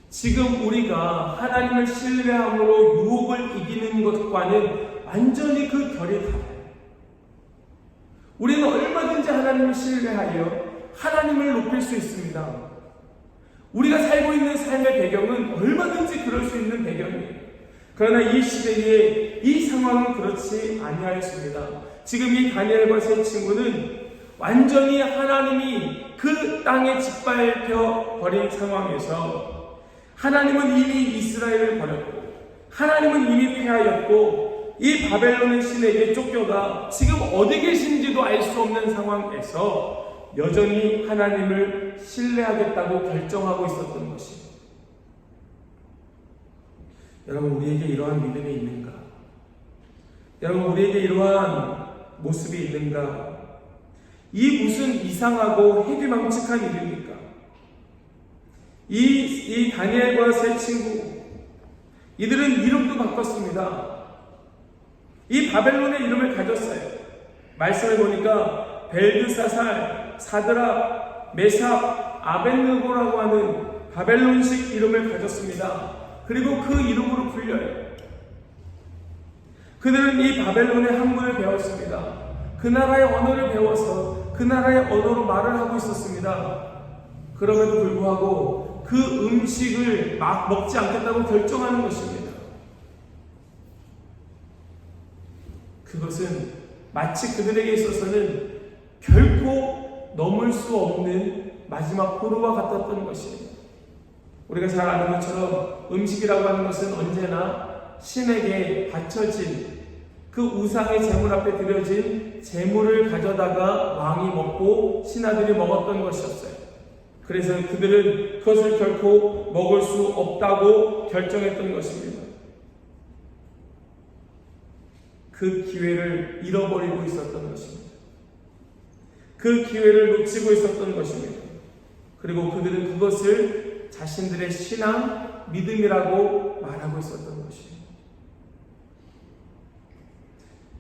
지금 우리가 하나님을 신뢰함으로 유혹을 이기는 것과는 완전히 그 결이 달라요. 우리는 얼마든지 하나님을 신뢰하여 하나님을 높일 수 있습니다. 우리가 살고 있는 삶의 배경은 얼마든지 그럴 수 있는 배경이에요. 그러나 이 시대에 이 상황은 그렇지 아니하였습니다. 지금 이 다니엘과 세 친구는 완전히 하나님이 그 땅에 짓밟혀 버린 상황에서 하나님은 이미 이스라엘을 버렸고 하나님은 이미 패하였고 이 바벨론의 신에게 쫓겨가 지금 어디 계신지도 알 수 없는 상황에서 여전히 하나님을 신뢰하겠다고 결정하고 있었던 것입니다. 여러분, 우리에게 이러한 믿음이 있는가? 여러분, 우리에게 이러한 모습이 있는가? 이 무슨 이상하고 해기망측한 일입니까? 이 다니엘과 세 친구, 이들은 이름도 바꿨습니다. 이 바벨론의 이름을 가졌어요. 말씀을 보니까 벨드사살, 사드락, 메삭, 아벳느고라고 하는 바벨론식 이름을 가졌습니다. 그리고 그 이름으로 불려요. 그들은 이 바벨론의 학문을 배웠습니다. 그 나라의 언어를 배워서 그 나라의 언어로 말을 하고 있었습니다. 그럼에도 불구하고 그 음식을 막 먹지 않겠다고 결정하는 것입니다. 그것은 마치 그들에게 있어서는 결코 넘을 수 없는 마지막 포로와 같았던 것입니다. 우리가 잘 아는 것처럼 음식이라고 하는 것은 언제나 신에게 바쳐진 그 우상의 제물 앞에 드려진 제물을 가져다가 왕이 먹고 신하들이 먹었던 것이었어요. 그래서 그들은 그것을 결코 먹을 수 없다고 결정했던 것입니다. 그 기회를 잃어버리고 있었던 것입니다. 그 기회를 놓치고 있었던 것입니다. 그리고 그들은 그것을 자신들의 신앙, 믿음이라고 말하고 있었던 것입니다.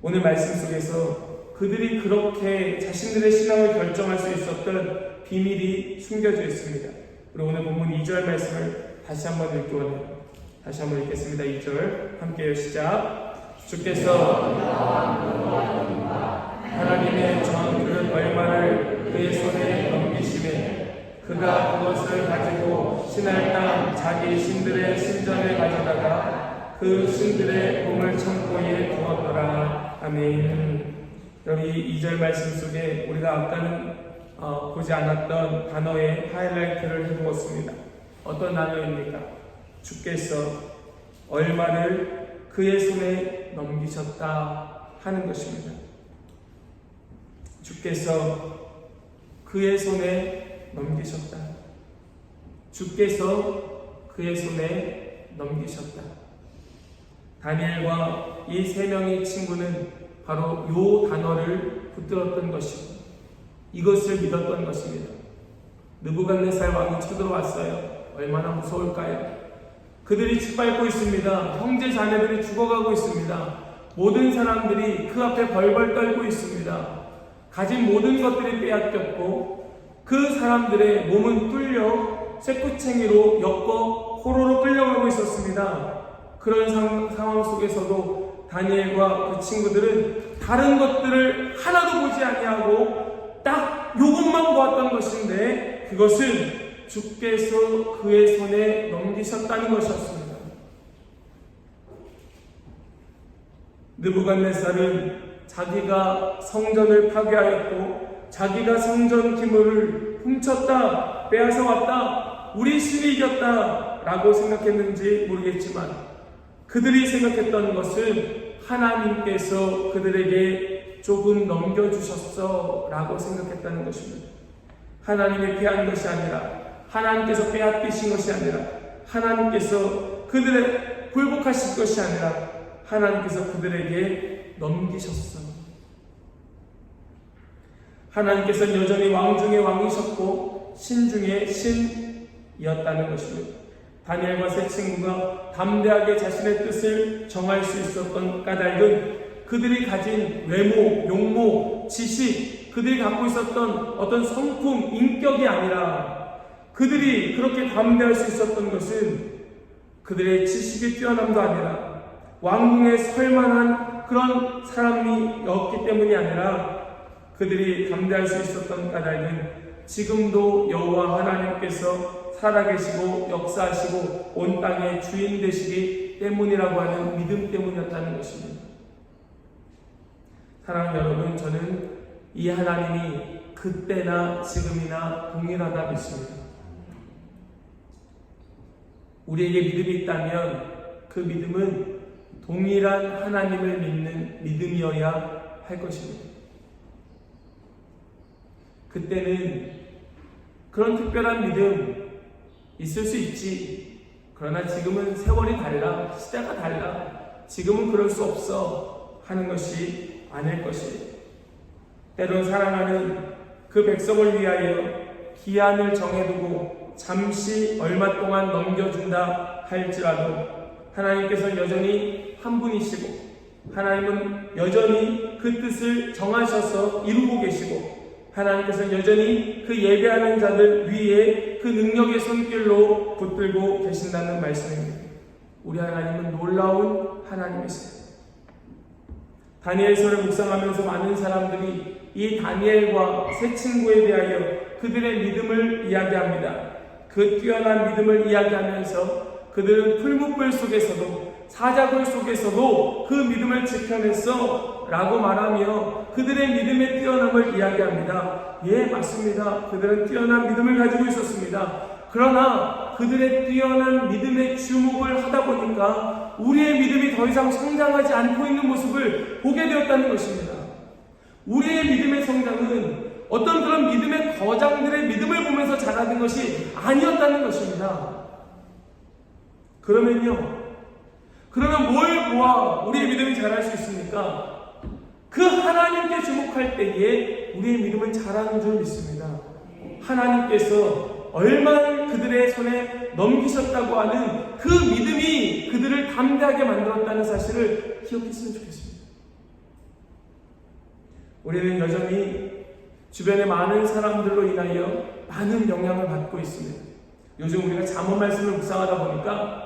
오늘 말씀 속에서 그들이 그렇게 자신들의 신앙을 결정할 수 있었던 비밀이 숨겨져 있습니다. 그리고 오늘 본문 2절 말씀을 다시 한번 읽기 원해요. 다시 한번 읽겠습니다. 2절 함께요. 시작. 주께서 하나님의 전 그릇 얼마를 그의 손에 넘기시매 그가 그것을 가지고 신할 땅 자기 신들의 신전에 가져다가 그 신들의 보물 창고에 두었더라. 아멘. 여러분, 이 2절 말씀 속에 우리가 아까는 보지 않았던 단어의 하이라이트를 해보았습니다. 어떤 단어입니까? 주께서 얼마를 그의 손에 넘기셨다 하는 것입니다. 주께서 그의 손에 넘기셨다. 주께서 그의 손에 넘기셨다. 다니엘과 이 세 명의 친구는 바로 이 단어를 붙들었던 것이고 이것을 믿었던 것입니다. 느부갓네살 왕이 쳐들어왔어요. 얼마나 무서울까요? 그들이 짓밟고 있습니다. 형제 자매들이 죽어가고 있습니다. 모든 사람들이 그 앞에 벌벌 떨고 있습니다. 가진 모든 것들이 빼앗겼고 그 사람들의 몸은 뚫려 쇠꼬챙이로 엮어 포로로 끌려가고 있었습니다. 그런 상황 속에서도 다니엘과 그 친구들은 다른 것들을 하나도 보지 아니하고 딱 요것만 보았던 것인데 그것은 주께서 그의 손에 넘기셨다는 것이었습니다. 느부갓네살은 자기가 성전을 파괴하였고 자기가 성전 기물을 훔쳤다, 빼앗아 왔다, 우리 신이 이겼다 라고 생각했는지 모르겠지만 그들이 생각했던 것은 하나님께서 그들에게 조금 넘겨주셨어 라고 생각했다는 것입니다. 하나님이 패한 것이 아니라 하나님께서 빼앗기신 것이 아니라 하나님께서 그들의 굴복하신 것이 아니라 하나님께서 그들에게 넘기셨어. 하나님께서는 여전히 왕 중의 왕이셨고 신 중의 신이었다는 것입니다. 다니엘과 세 친구가 담대하게 자신의 뜻을 정할 수 있었던 까닭은 그들이 가진 외모, 용모, 지식, 그들이 갖고 있었던 어떤 성품, 인격이 아니라 그들이 그렇게 담대할 수 있었던 것은 그들의 지식이 뛰어남도 아니라 왕궁에 설 만한 그런 사람이었기 때문이 아니라 그들이 담대할 수 있었던 까닭은 지금도 여호와 하나님께서 살아계시고 역사하시고 온 땅의 주인 되시기 때문이라고 하는 믿음 때문이었다는 것입니다. 사랑하는 여러분, 저는 이 하나님이 그때나 지금이나 동일하다 믿습니다. 우리에게 믿음이 있다면 그 믿음은 동일한 하나님을 믿는 믿음이어야 할 것입니다. 그때는 그런 특별한 믿음 있을 수 있지. 그러나 지금은 세월이 달라, 시대가 달라, 지금은 그럴 수 없어 하는 것이 아닐 것이에요. 때론 사랑하는 그 백성을 위하여 기한을 정해두고 잠시 얼마 동안 넘겨준다 할지라도 하나님께서 여전히 한 분이시고 하나님은 여전히 그 뜻을 정하셔서 이루고 계시고 하나님께서 여전히 그 예배하는 자들 위에 그 능력의 손길로 붙들고 계신다는 말씀입니다. 우리 하나님은 놀라운 하나님이세요. 다니엘서를 묵상하면서 많은 사람들이 이 다니엘과 세 친구에 대하여 그들의 믿음을 이야기합니다. 그 뛰어난 믿음을 이야기하면서 그들은 풀무불 속에서도 사자굴 속에서도 그 믿음을 지켜냈어 라고 말하며 그들의 믿음의 뛰어남을 이야기합니다. 예, 맞습니다. 그들은 뛰어난 믿음을 가지고 있었습니다. 그러나 그들의 뛰어난 믿음에 주목을 하다 보니까 우리의 믿음이 더 이상 성장하지 않고 있는 모습을 보게 되었다는 것입니다. 우리의 믿음의 성장은 어떤 그런 믿음의 거장들의 믿음을 보면서 자라는 것이 아니었다는 것입니다. 그러면 뭘 보아 우리의 믿음이 자랄 수 있습니까? 그 하나님께 주목할 때에 우리의 믿음은 자라는 줄 믿습니다. 하나님께서 얼마나 그들의 손에 넘기셨다고 하는 그 믿음이 그들을 담대하게 만들었다는 사실을 기억했으면 좋겠습니다. 우리는 여전히 주변의 많은 사람들로 인하여 많은 영향을 받고 있습니다. 요즘 우리가 잠언 말씀을 묵상하다 보니까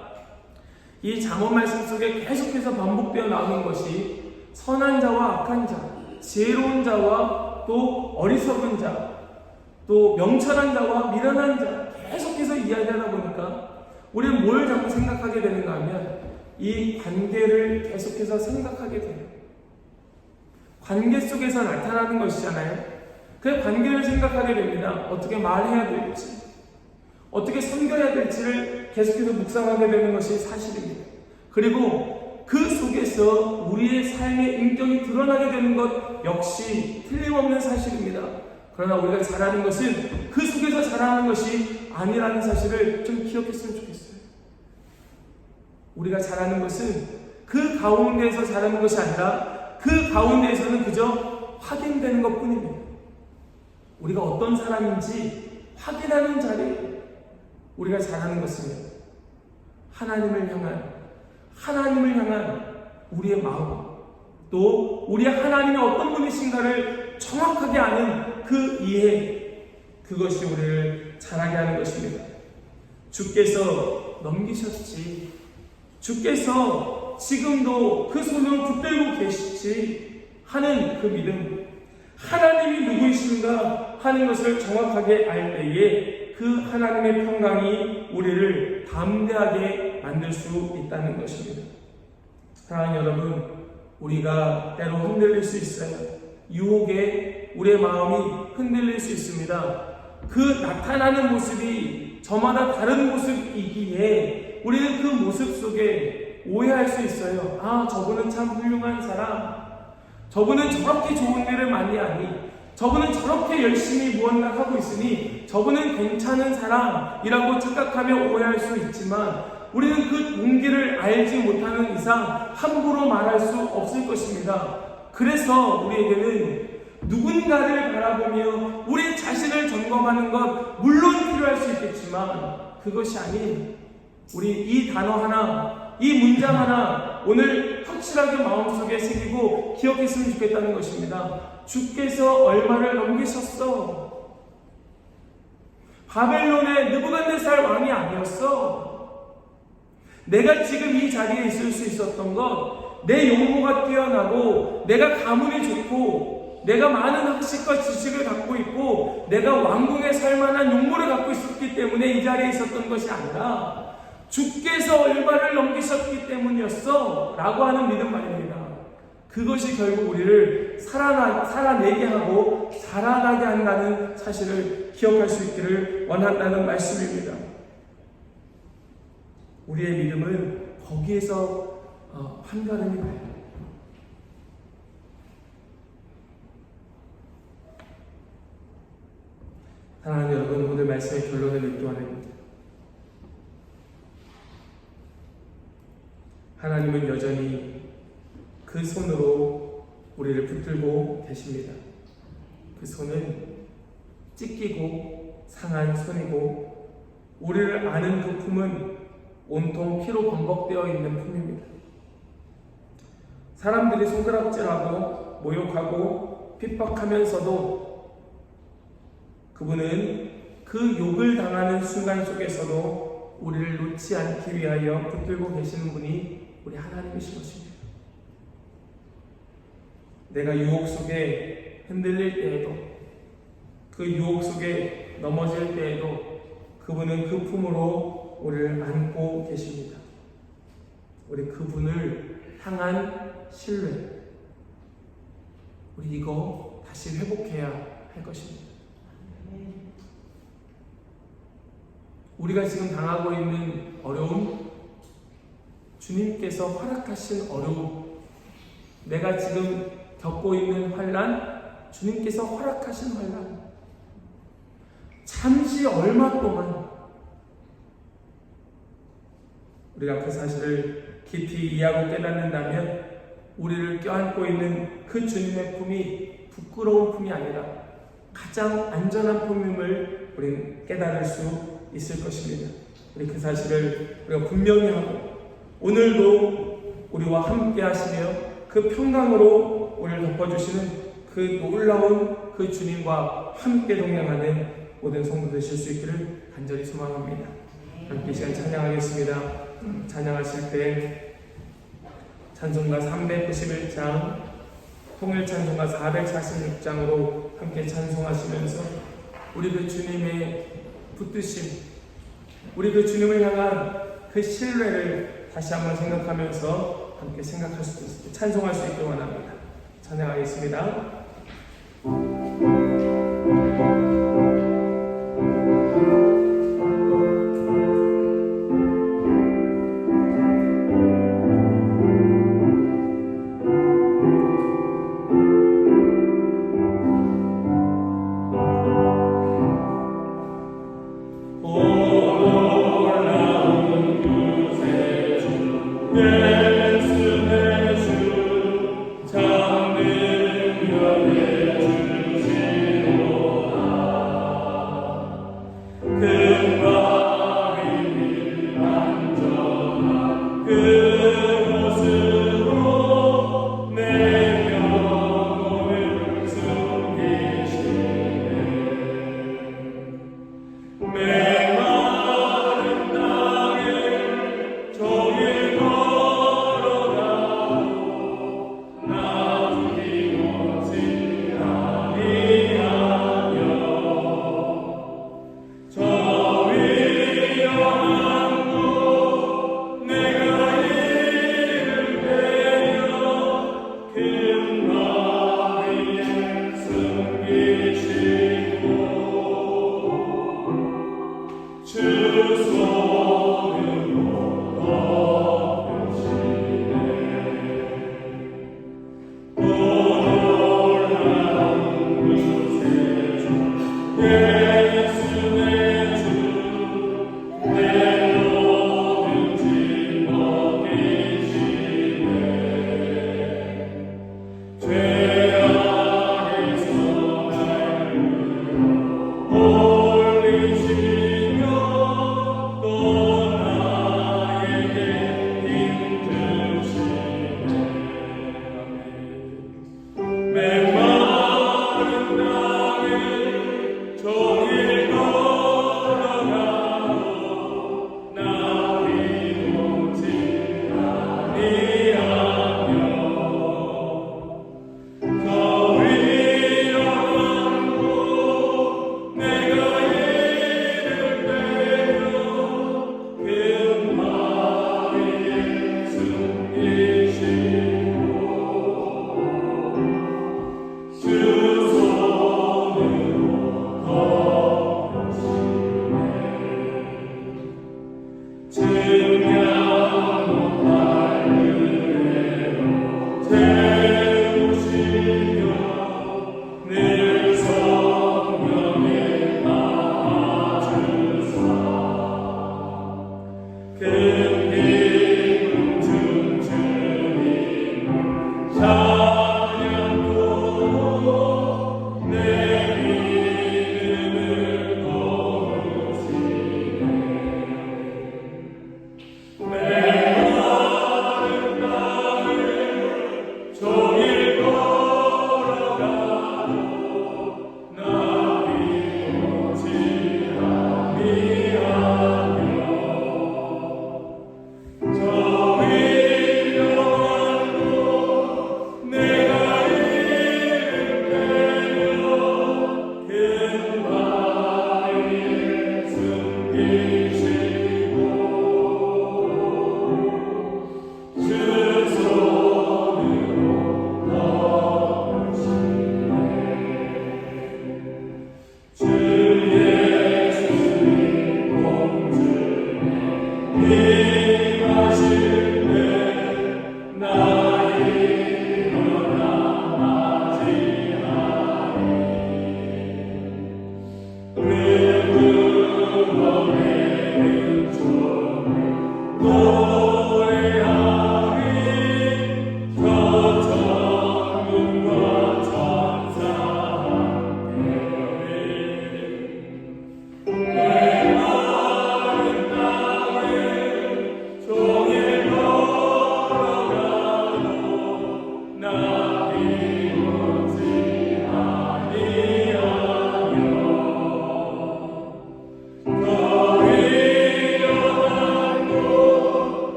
이 잠언 말씀 속에 계속해서 반복되어 나오는 것이 선한 자와 악한 자, 지혜로운 자와 또 어리석은 자, 또 명철한 자와 미련한 자 계속해서 이야기하다 보니까 우리는 뭘 자꾸 생각하게 되는가 하면 이 관계를 계속해서 생각하게 돼요. 관계 속에서 나타나는 것이잖아요. 그 관계를 생각하게 됩니다. 어떻게 말해야 될지, 어떻게 섬겨야 될지를 계속해서 묵상하게 되는 것이 사실입니다. 그리고 그 속에서 우리의 삶의 인격이 드러나게 되는 것 역시 틀림없는 사실입니다. 그러나 우리가 잘하는 것은 그 속에서 잘하는 것이 아니라는 사실을 좀 기억했으면 좋겠어요. 우리가 잘하는 것은 그 가운데에서 잘하는 것이 아니라 그 가운데에서는 그저 확인되는 것 뿐입니다. 우리가 어떤 사람인지 확인하는 자리에 우리가 잘하는 것은 하나님을 향한 우리의 마음, 또 우리 하나님이 어떤 분이신가를 정확하게 아는 그 이해, 그것이 우리를 잘하게 하는 것입니다. 주께서 넘기셨지, 주께서 지금도 그 손을 붙들고 계시지 하는 그 믿음, 하나님이 누구이신가 하는 것을 정확하게 알 때에 그 하나님의 평강이 우리를 담대하게 만들 수 있다는 것입니다. 사랑하는 여러분, 우리가 때로 흔들릴 수 있어요. 유혹에 우리의 마음이 흔들릴 수 있습니다. 그 나타나는 모습이 저마다 다른 모습이기에 우리는 그 모습 속에 오해할 수 있어요. 아, 저분은 참 훌륭한 사람, 저분은 저렇게 좋은 일을 많이 하니, 저분은 저렇게 열심히 무언가 하고 있으니 저분은 괜찮은 사람이라고 착각하며 오해할 수 있지만 우리는 그 동기를 알지 못하는 이상 함부로 말할 수 없을 것입니다. 그래서 우리에게는 누군가를 바라보며 우리 자신을 점검하는 것 물론 필요할 수 있겠지만 그것이 아닌 우리 이 단어 하나, 이 문장 하나 오늘 확실하게 마음속에 새기고 기억했으면 좋겠다는 것입니다. 주께서 얼마를 넘기셨어. 바벨론의 느부갓네살 왕이 아니었어. 내가 지금 이 자리에 있을 수 있었던 것, 내 용모가 뛰어나고 내가 가문이 좋고 내가 많은 학식과 지식을 갖고 있고 내가 왕궁에 살만한 용모를 갖고 있었기 때문에 이 자리에 있었던 것이 아니라 주께서 얼마를 넘기셨기 때문이었어 라고 하는 믿음 말입니다. 그것이 결국 우리를 살아내게 하고 자라나게 한다는 사실을 기억할 수 있기를 원한다는 말씀입니다. 우리의 믿음은 거기에서 한가름이 가요. 사랑하는 여러분, 오늘 말씀의 결론을 읽기 원합니다. 하나님은 여전히 그 손으로 우리를 붙들고 계십니다. 그 손은 찢기고 상한 손이고 우리를 아는 그 품은 온통 피로 범벅되어 있는 품입니다. 사람들이 손가락질하고 모욕하고 핍박하면서도 그분은 그 욕을 당하는 순간 속에서도 우리를 놓지 않기 위하여 붙들고 계시는 분이 우리 하나님이신 것입니다. 내가 유혹 속에 흔들릴 때에도, 그 유혹 속에 넘어질 때에도 그분은 그 품으로 우리를 안고 계십니다. 우리 그분을 향한 신뢰, 우리 이거 다시 회복해야 할 것입니다. 우리가 지금 당하고 있는 어려움, 주님께서 허락하신 어려움, 내가 지금 겪고 있는 환난, 주님께서 허락하신 환난, 잠시 얼마 동안 우리가 그 사실을 깊이 이해하고 깨닫는다면 우리를 껴안고 있는 그 주님의 품이 부끄러운 품이 아니라 가장 안전한 품임을 우리는 깨달을 수 있을 것입니다. 우리 그 사실을 우리가 분명히 하고 오늘도 우리와 함께 하시며 그 평강으로 우리를 덮어주시는 그 놀라운 그 주님과 함께 동행하는 모든 성도 되실 수 있기를 간절히 소망합니다. 함께 이 시간 찬양하겠습니다. 찬양하실 때 찬송가 391장, 통일 찬송가 446장으로 함께 찬송하시면서 우리 그 주님의 붙드심, 우리 그 주님을 향한 그 신뢰를 다시 한번 생각하면서 함께 생각할 수 있게, 찬송할 수 있길 원합니다. 찬양하겠습니다. 주, 장능력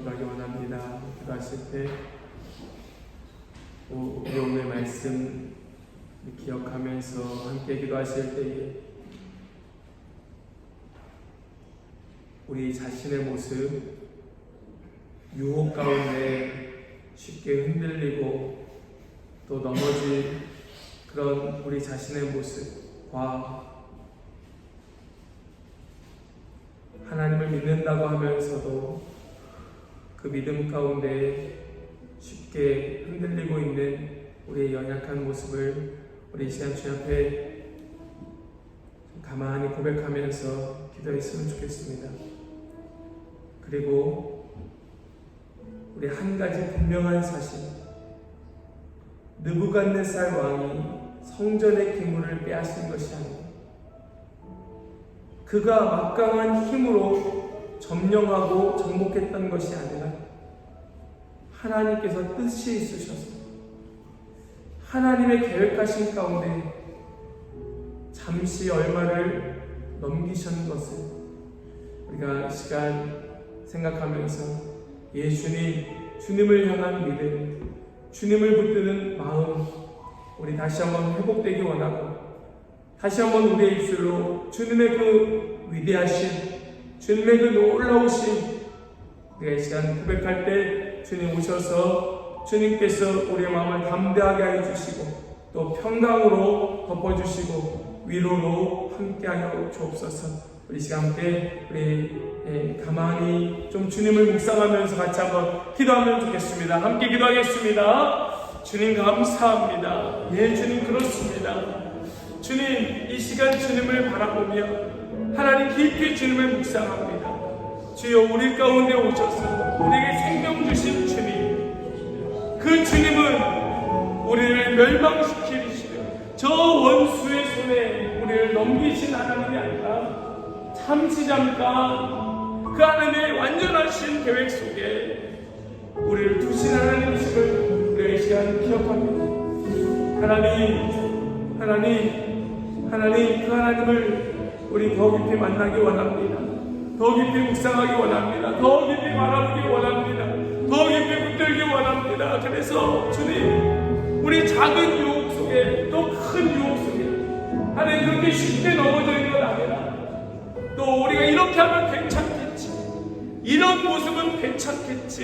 기도하기 원합니다. 기도하실 때 우리 오늘 말씀 기억하면서 함께 기도하실 때에 우리 자신의 모습, 유혹 가운데 쉽게 흔들리고 또 넘어질 그런 우리 자신의 모습과 하나님을 믿는다고 하면서도 그 믿음 가운데 쉽게 흔들리고 있는 우리의 연약한 모습을 우리 이 시간 주 앞에 가만히 고백하면서 기도했으면 좋겠습니다. 그리고 우리 한 가지 분명한 사실, 느부갓네살 왕이 성전의 기물을 빼앗은 것이 아니라 그가 막강한 힘으로 점령하고 정복했던 것이 아니라 하나님께서 뜻이 있으셔서 하나님의 계획하신 가운데 잠시 얼마를 넘기신 것을 우리가 이 시간 생각하면서 주님을 향한 믿음, 주님을 붙드는 마음 우리 다시 한번 회복되기 원하고 다시 한번 우리의 입술로 주님의 그 위대하신 주님의 그 놀라우신 우리가 이 시간 고백할 때 주님 오셔서 주님께서 우리의 마음을 담대하게 하여 주시고 또 평강으로 덮어주시고 위로로 함께하여 주옵소서. 우리 시간 함께 우리 가만히 좀 주님을 묵상하면서 같이 한번 기도하면 좋겠습니다. 함께 기도하겠습니다. 주님 감사합니다. 예, 주님 그렇습니다. 주님 이 시간 주님을 바라보며 하나님 깊이 주님을 묵상합니다. 주여 우리 가운데 오셔서 우리에게 생명 주신 주님, 그 주님은 우리를 멸망시키시며 저 원수의 손에 우리를 넘기신 하나님이 아니라 잠시 잠깐 그 하나님의 완전하신 계획 속에 우리를 두신 하나님이심을 우리가 이 시간 기억합니다. 하나님 그 하나님을 우리 더 깊이 만나기 원합니다. 더 깊이 묵상하기 원합니다. 더 깊이 바라보기 원합니다. 더 깊이 붙들기 원합니다. 그래서 주님 우리 작은 유혹 속에 또 큰 유혹 속에 하나님 그렇게 쉽게 넘어져 있는 건 아니라 또 우리가 이렇게 하면 괜찮겠지, 이런 모습은 괜찮겠지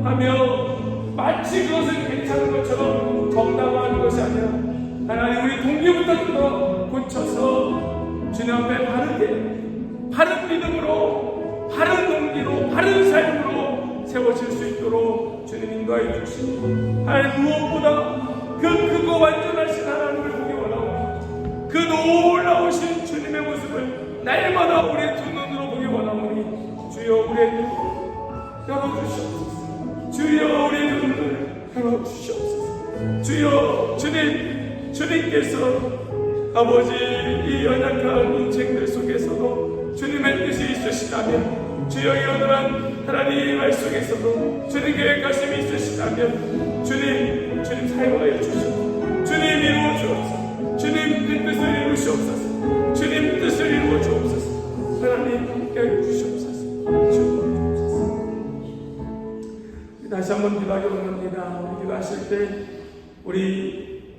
하며 마치 그것은 괜찮은 것처럼 정당화하는 것이 아니라 하나님 우리 동기부터 고쳐서 주님 앞에 바른 믿음으로 바른 동기로 바른 삶으로 세워질 수 있도록 주님 인도하여 주시고 하나님 무엇보다 그 크고 완전하신 하나님을 보기 원하오니 그 놀라우신 주님의 모습을 날마다 우리의 두 눈으로 보기 원하오니 주여 우리의 눈을 열어주시옵소서. 주여 우리의 눈을 열어주시옵소서. 주여 주님께서 아버지 이 연약한 인생들 속에서도 주님의 뜻이 있으시다면 주여 이 오늘한 하나님의 말 속에서도 주님 계획하심이 있으시다면 주님 사용하여 주시고 주님 이루어 주옵소서. 주님 그 뜻을 이루시옵소서. 주님 뜻을 이루어 주옵소서. 하나님 함께하여 주시옵소서. 다시 한번 기도하기 원합니다. 우리 기도하실 때 우리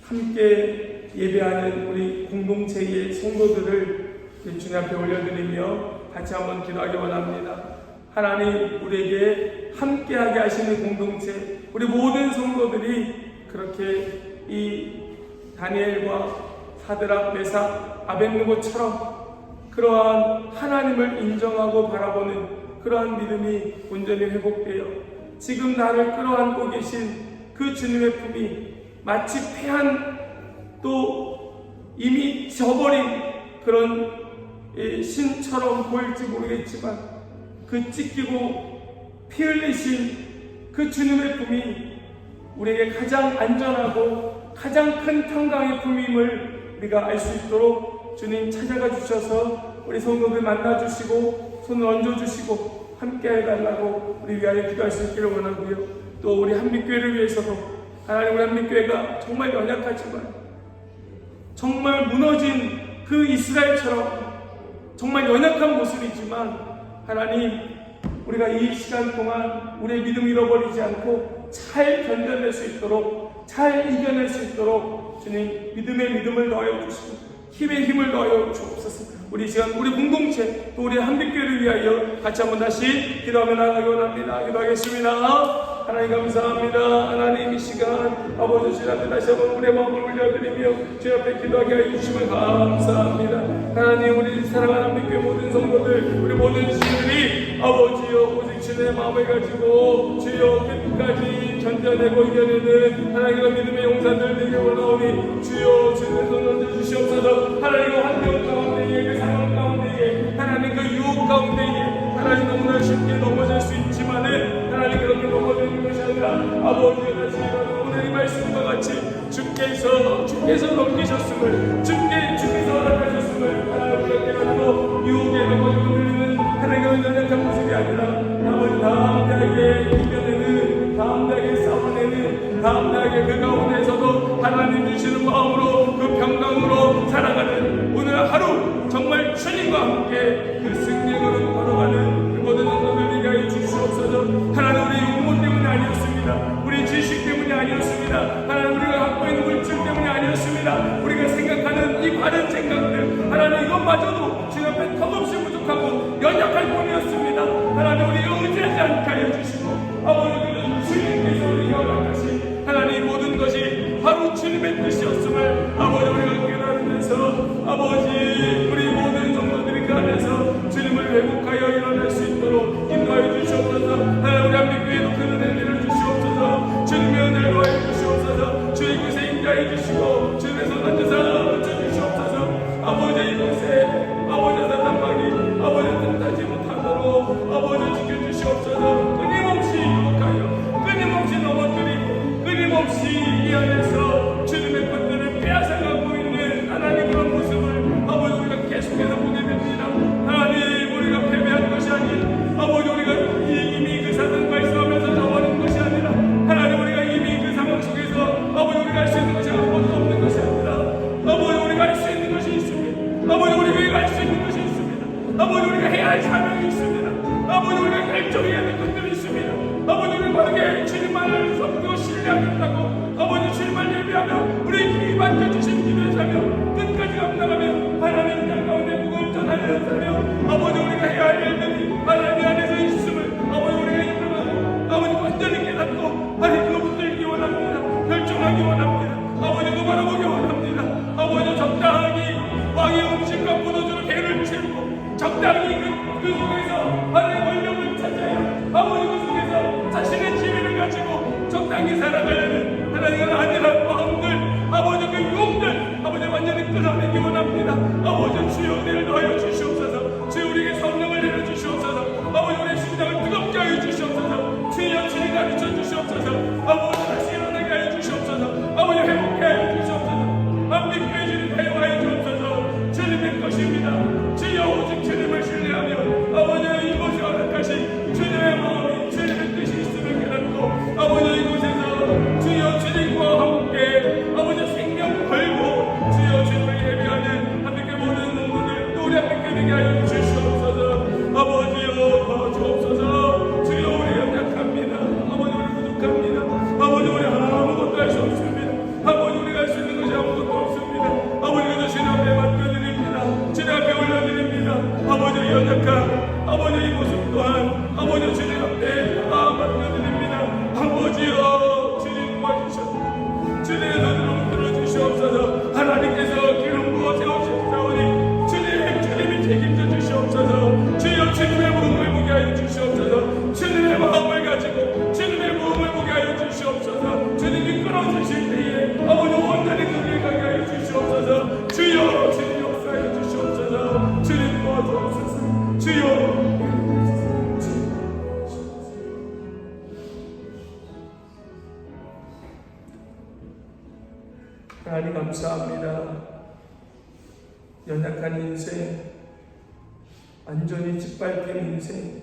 함께 예배하는 우리 공동체의 성도들을 주님 앞에 올려드리며 같이 한번 기도하기 원합니다. 하나님 우리에게 함께하게 하시는 공동체 우리 모든 성도들이 그렇게 이 다니엘과 사드락, 메삭, 아벳느고처럼 그러한 하나님을 인정하고 바라보는 그러한 믿음이 온전히 회복되어 지금 나를 끌어안고 계신 그 주님의 품이 마치 패한 또 이미 져버린 그런 신처럼 보일지 모르겠지만 그 찢기고 피 흘리신 그 주님의 품이 우리에게 가장 안전하고 가장 큰 평강의 품임을 우리가 알 수 있도록 주님 찾아가 주셔서 우리 성도들 만나주시고 손을 얹어주시고 함께 해달라고 우리 위하여 기도할 수 있기를 원하고요. 또 우리 한빛교회를 위해서도 하나님 우리 한빛교회가 정말 연약하지만 정말 무너진 그 이스라엘처럼 정말 연약한 모습이지만 하나님 우리가 이 시간 동안 우리의 믿음 잃어버리지 않고 잘 견뎌낼 수 있도록, 잘 이겨낼 수 있도록 주님 믿음의 믿음을 더하여 주시고 힘의 힘을 더하여 주옵소서. 우리 시간 우리 공동체 또 우리 한빛교회를 위하여 같이 한번 다시 기도하며 나가기 원합니다. 기도하겠습니다. 하나님 감사합니다. 하나님 이 시간 아버지 주 앞에 다시 한번 우리의 마음을 올려드리며 주 앞에 기도하게 해주심을 감사합니다. 하나님 우리 사랑하는 한빛교회 모든 성도들 우리 모든 신들이 아버지여 오직 주의 마음을 가지고 주여 끝까지 견뎌내고 이겨내는 하나님의 믿음의 용사들 되게 원하오니 주여 주의 손 얹어주시옵소서. 하나님의 환경 가운데에 그 상황 가운데에 하나님 그 유혹 가운데에 하나님 너무나 쉽게 넘어질 수 있지만은 하나님 그렇게 넘어지는 것이 아니라 아버지가 다시 오늘 이 말씀과 같이 주께서 넘기셨음을 주께서 허락하셨음을 하나님 그렇게 가지고 유혹에 넘어지고 들리는 하나님의 연약한 모습이 아니라 아버지 담대하게 이겨내는 담대하게 싸워내는 담대하게 그 가운데에서도 하나님 주시는 마음으로 그 평강으로 살아가는 오늘 하루 정말 주님과 함께 그 승리의 걸음 걸어가는 그 모든 성도들에게 하여 주시옵소서. 하나님 우리 용모 때문이 아니었습니다. 우리 지식 때문이 아니었습니다. 하나님 우리가 갖고 있는 물질 때문이 아니었습니다. 우리가 생각하는 이 바른 생각들 하나님 이것마저도 주님 앞에 턱없이 부족하고 연약할 뿐이었습니다. 하나님 우리 의지하지 않게 하여 주시고 아버지 주님께서 우리에게 허락하신 하나님 모든 것이 바로 주님의 뜻이었음을 아버지 우리가 깨달으면서 아버지 우리 모든 성도들이 그 안에서 주님을 회복하여 일어날 수 있도록 인도하여 주시옵소서. 하나님 우리 한빛교회도 그 은혜를 주시옵소서. 주님의 은혜를 더하여 주시옵소서. 주의 곳에 인도하여 주시고 주님의 손 얹어서 주시옵소서. 아버지 이곳에 아버지 사단방이 아버지 뜻하지 못하도록 아버지 지켜주시옵소서. 끊임없이 유혹하여 끊임없이 넘어뜨리고 끊임없이 이 안에서 주님의 것들을 빼앗아가고 있는 하나님 그런 모습을 아버지 우리가 계속해서 보게 됩니다. 하나님 우리가 패배한 것이 아닌 아버지 우리가 이미 그 사단 말씀하면서 저버린 것이 아니라 하나님 우리가 이미 그 상황 속에서 아버지 우리가 할 수 있는 것이 아무것도 없는 것이 아니라 아버지 우리가 할 수 있는 것이 있습니다. 아버지 우리가 할 수 있는 것이 있습니다. 아버지 우리가 해야 할 사명이 있습니다. 아버지 우리가 결정해야 될 것들이 있습니다. 아버지 우리 바르게 주님만을 섬기고 신뢰하겠다고 아버지 주님만 예배하며 우리 힘이 맡겨주신 기도의 사명 끝까지 감당하며 하나님 땅 가운데 무거운 전하는 사명 아버지 우리가 해야 할 일들이 하나님 안에서 있음을 아버지 우리가 인정하고 아버지 완전히 깨닫고 아니 그거 붙들기 원합니다. 결정하기 원합니다. 아버지 그거 바라보기 원합니다. 아버지 적당히 왕의 음식과 포도주로 배를 채우고 적당히 그 속에서 하나님의 권력을 찾아야 아버지 그 속에서 자신의 지위를 가지고 적당히 살아가려는 하나님의 아니란 마음들 아버지 그 유혹들 아버지 완전히 끊어내기 원합니다. 아버지 주여 은혜를 더하여 주시옵소서. 주여 우리에게 성령을 내려주시옵소서. 아버지 우리의 심장을 뜨겁게 하여 주시옵소서. 주여 주님 가르쳐 주시옵소서. 아버지 다시 일어나게 하여 주시옵소서. 아버지 회복해 하여 주시옵소서. 한빛교회 주님 회복하여 주옵소서. 주님의 것입니다. 주여 오직 주님을 신뢰하며 아버지 이곳에 허락하신 주님의 마음이 주님의 뜻이 있음을 깨닫고 아버지 이곳에서 주여 주님과 함께 아버지 생명 걸고 주여 주님을 예배하는 한빛교회 모든 성도들 또 우리 한빛교회에게 하여 주시옵소서. 아버지여 도와주옵소서. 주여 우리 연약합니다. 아버지 우리 부족합니다. 아버지 우리 아무것도 할 수 없습니다. 아버지 우리가 할 수 있는 것이 아무것도 없습니다. 아버지 그저 주님 앞에 맡겨드립니다. 주님 앞에 올려드립니다. 아버지 연약한 아버지 이 모습 또한 아버지 주님 앞에 맡겨드립니다. 아버지여 주님 도와주셔서 주님의 손으로 들어주시옵소서. 하나님께서 기름 부어 세우셨사오니 주님이 책임져 주시옵소서. 주여 주님의 마음을 보게 하여 주시옵소서. 주님의 마음을 가지고 주님의 마음을 보게 하여 주시옵소서. 주님이 끌어주실 때에 아버지 온전히 그게 가게 하여 주시옵소서. 주여 주님 역사하여 주시옵소서. 주님 도와주옵소서. 주여 하나님 감사합니다. 연약한 인생 완전히 짓밟힌 인생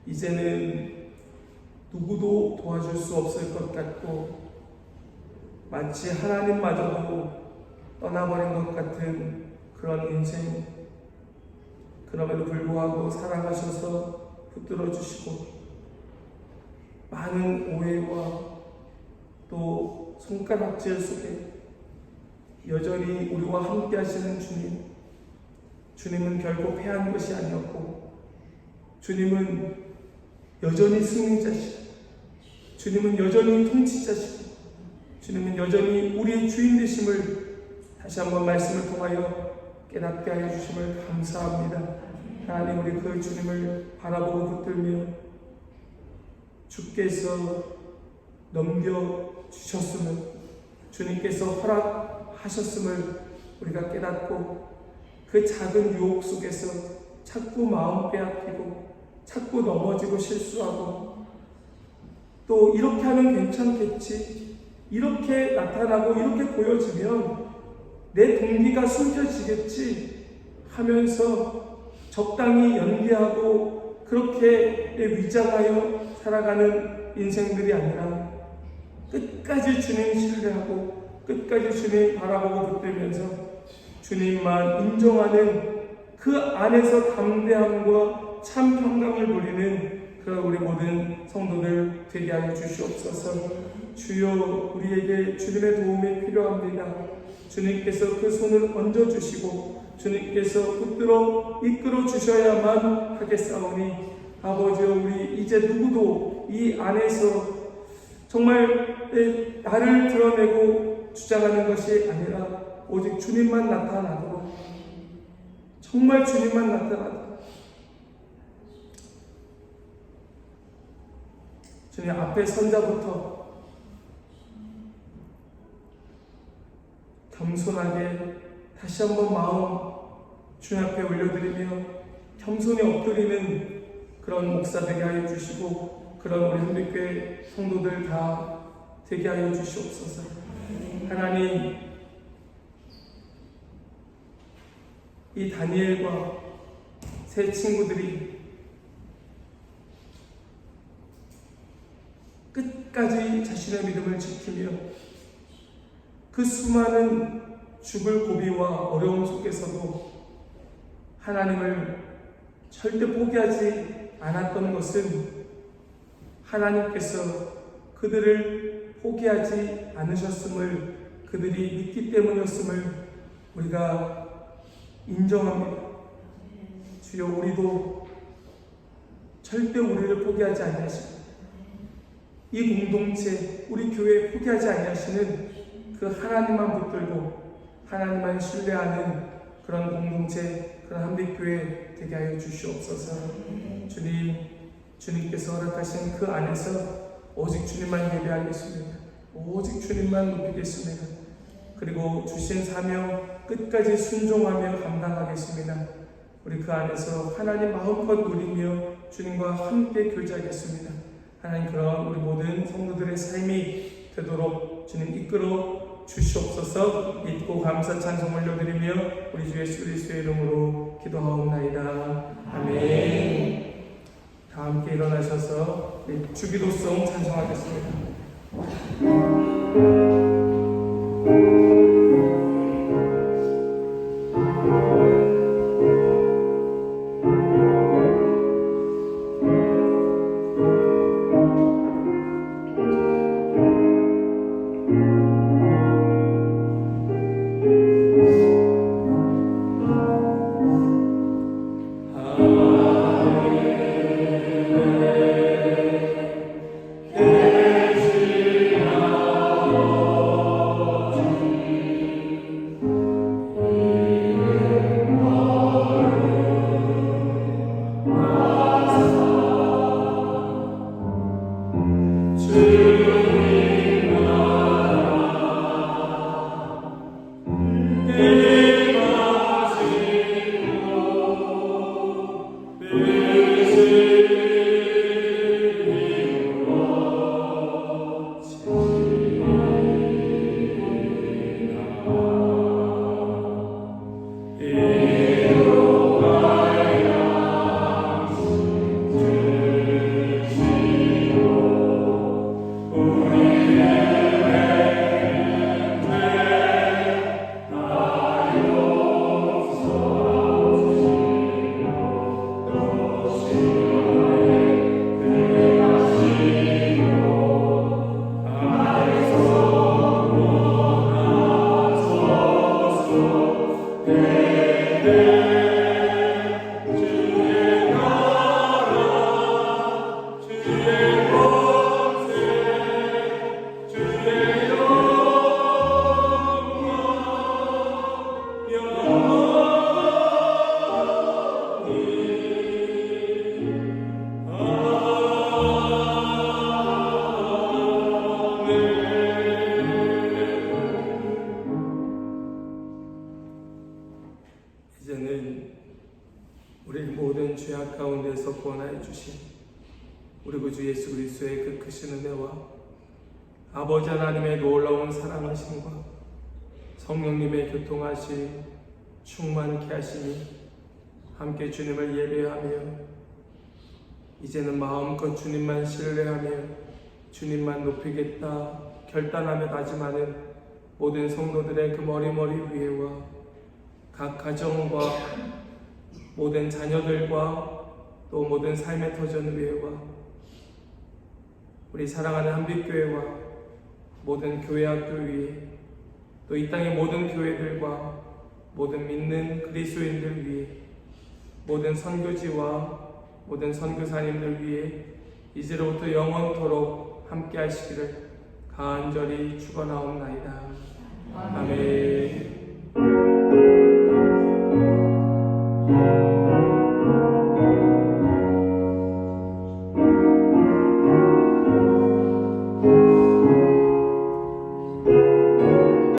이제는 누구도 도와줄 수 없을 것 같고 마치 하나님마저도 떠나버린 것 같은 그런 인생 그럼에도 불구하고 사랑하셔서 붙들어 주시고 많은 오해와 또 손가락질 속에 여전히 우리와 함께 하시는 주님은 결코 패한 것이 아니었고 주님은 여전히 승리자시고 주님은 여전히 통치자시고 주님은 여전히 우리의 주인 되심을 다시 한번 말씀을 통하여 깨닫게 하여 주심을 감사합니다. 하나님, 우리 그 주님을 바라보고 붙들며 주께서 넘겨주셨음을, 주님께서 허락하셨음을 우리가 깨닫고 그 작은 유혹 속에서 자꾸 마음 빼앗기고 자꾸 넘어지고 실수하고 또 이렇게 하면 괜찮겠지, 이렇게 나타나고 이렇게 보여지면 내 동기가 숨겨지겠지 하면서 적당히 연기하고 그렇게 위장하여 살아가는 인생들이 아니라 끝까지 주님 신뢰하고 끝까지 주님 바라보고 붙들면서 주님만 인정하는 그 안에서 담대함과 참 평강을 누리는 그런 우리 모든 성도들 되게 하여 주시옵소서. 주여, 우리에게 주님의 도움이 필요합니다. 주님께서 그 손을 얹어주시고 주님께서 붙들어 이끌어 주셔야만 하겠사오니 아버지여, 우리 이제 누구도 이 안에서 정말 나를 드러내고 주장하는 것이 아니라 오직 주님만 나타나도록, 정말 주님만 나타나도록 주님 앞에 선자부터 겸손하게 다시 한번 마음 주님 앞에 올려드리며 겸손히 엎드리는 그런 목사 되게 하여 주시고 그런 우리 한빛교회 성도들 다 되게 하여 주시옵소서. 하나님, 이 다니엘과 세 친구들이 끝까지 자신의 믿음을 지키며 그 수많은 죽을 고비와 어려움 속에서도 하나님을 절대 포기하지 않았던 것은 하나님께서 그들을 포기하지 않으셨음을 그들이 믿기 때문이었음을 우리가 인정합니다. 주여, 우리도 절대 우리를 포기하지 아니하시고 이 공동체, 우리 교회 포기하지 아니하시는 그 하나님만 붙들고 하나님만 신뢰하는 그런 공동체, 그런 한빛교회 되게 하여 주시옵소서. 주님께서 허락하신 그 안에서 오직 주님만 예배하겠습니다. 오직 주님만 높이겠습니다. 그리고 주신 사명 끝까지 순종하며 감당하겠습니다. 우리 그 안에서 하나님 마음껏 누리며 주님과 함께 교제하겠습니다. 하나님, 그런 우리 모든 성도들의 삶이 되도록 주님 이끌어 주시옵소서. 믿고 감사 찬송 올려드리며 우리 주 예수 그리스도의 이름으로 기도하옵나이다. 아멘. 다 함께 일어나셔서 주기도송 찬송하겠습니다. 이제는 우리 모든 죄악 가운데서 구원하여 주신 우리 구주 예수 그리스도의 그 크신 은혜와 아버지 하나님의 놀라운 사랑하심과 성령님의 교통하심 충만케 하시니 함께 주님을 예배하며 이제는 마음껏 주님만 신뢰하며 주님만 높이겠다 결단하며 다짐하는 모든 성도들의 그 머리머리 위에와 각 가정과 모든 자녀들과 또 모든 삶의 터전 위에와 우리 사랑하는 한빛교회와 모든 교회 학교 위에 또 이 땅의 모든 교회들과 모든 믿는 그리스도인들 위에 모든 선교지와 모든 선교사님들 위해 이제로부터 영원토록 함께 하시기를 간절히 축원하옵나이다. 아멘.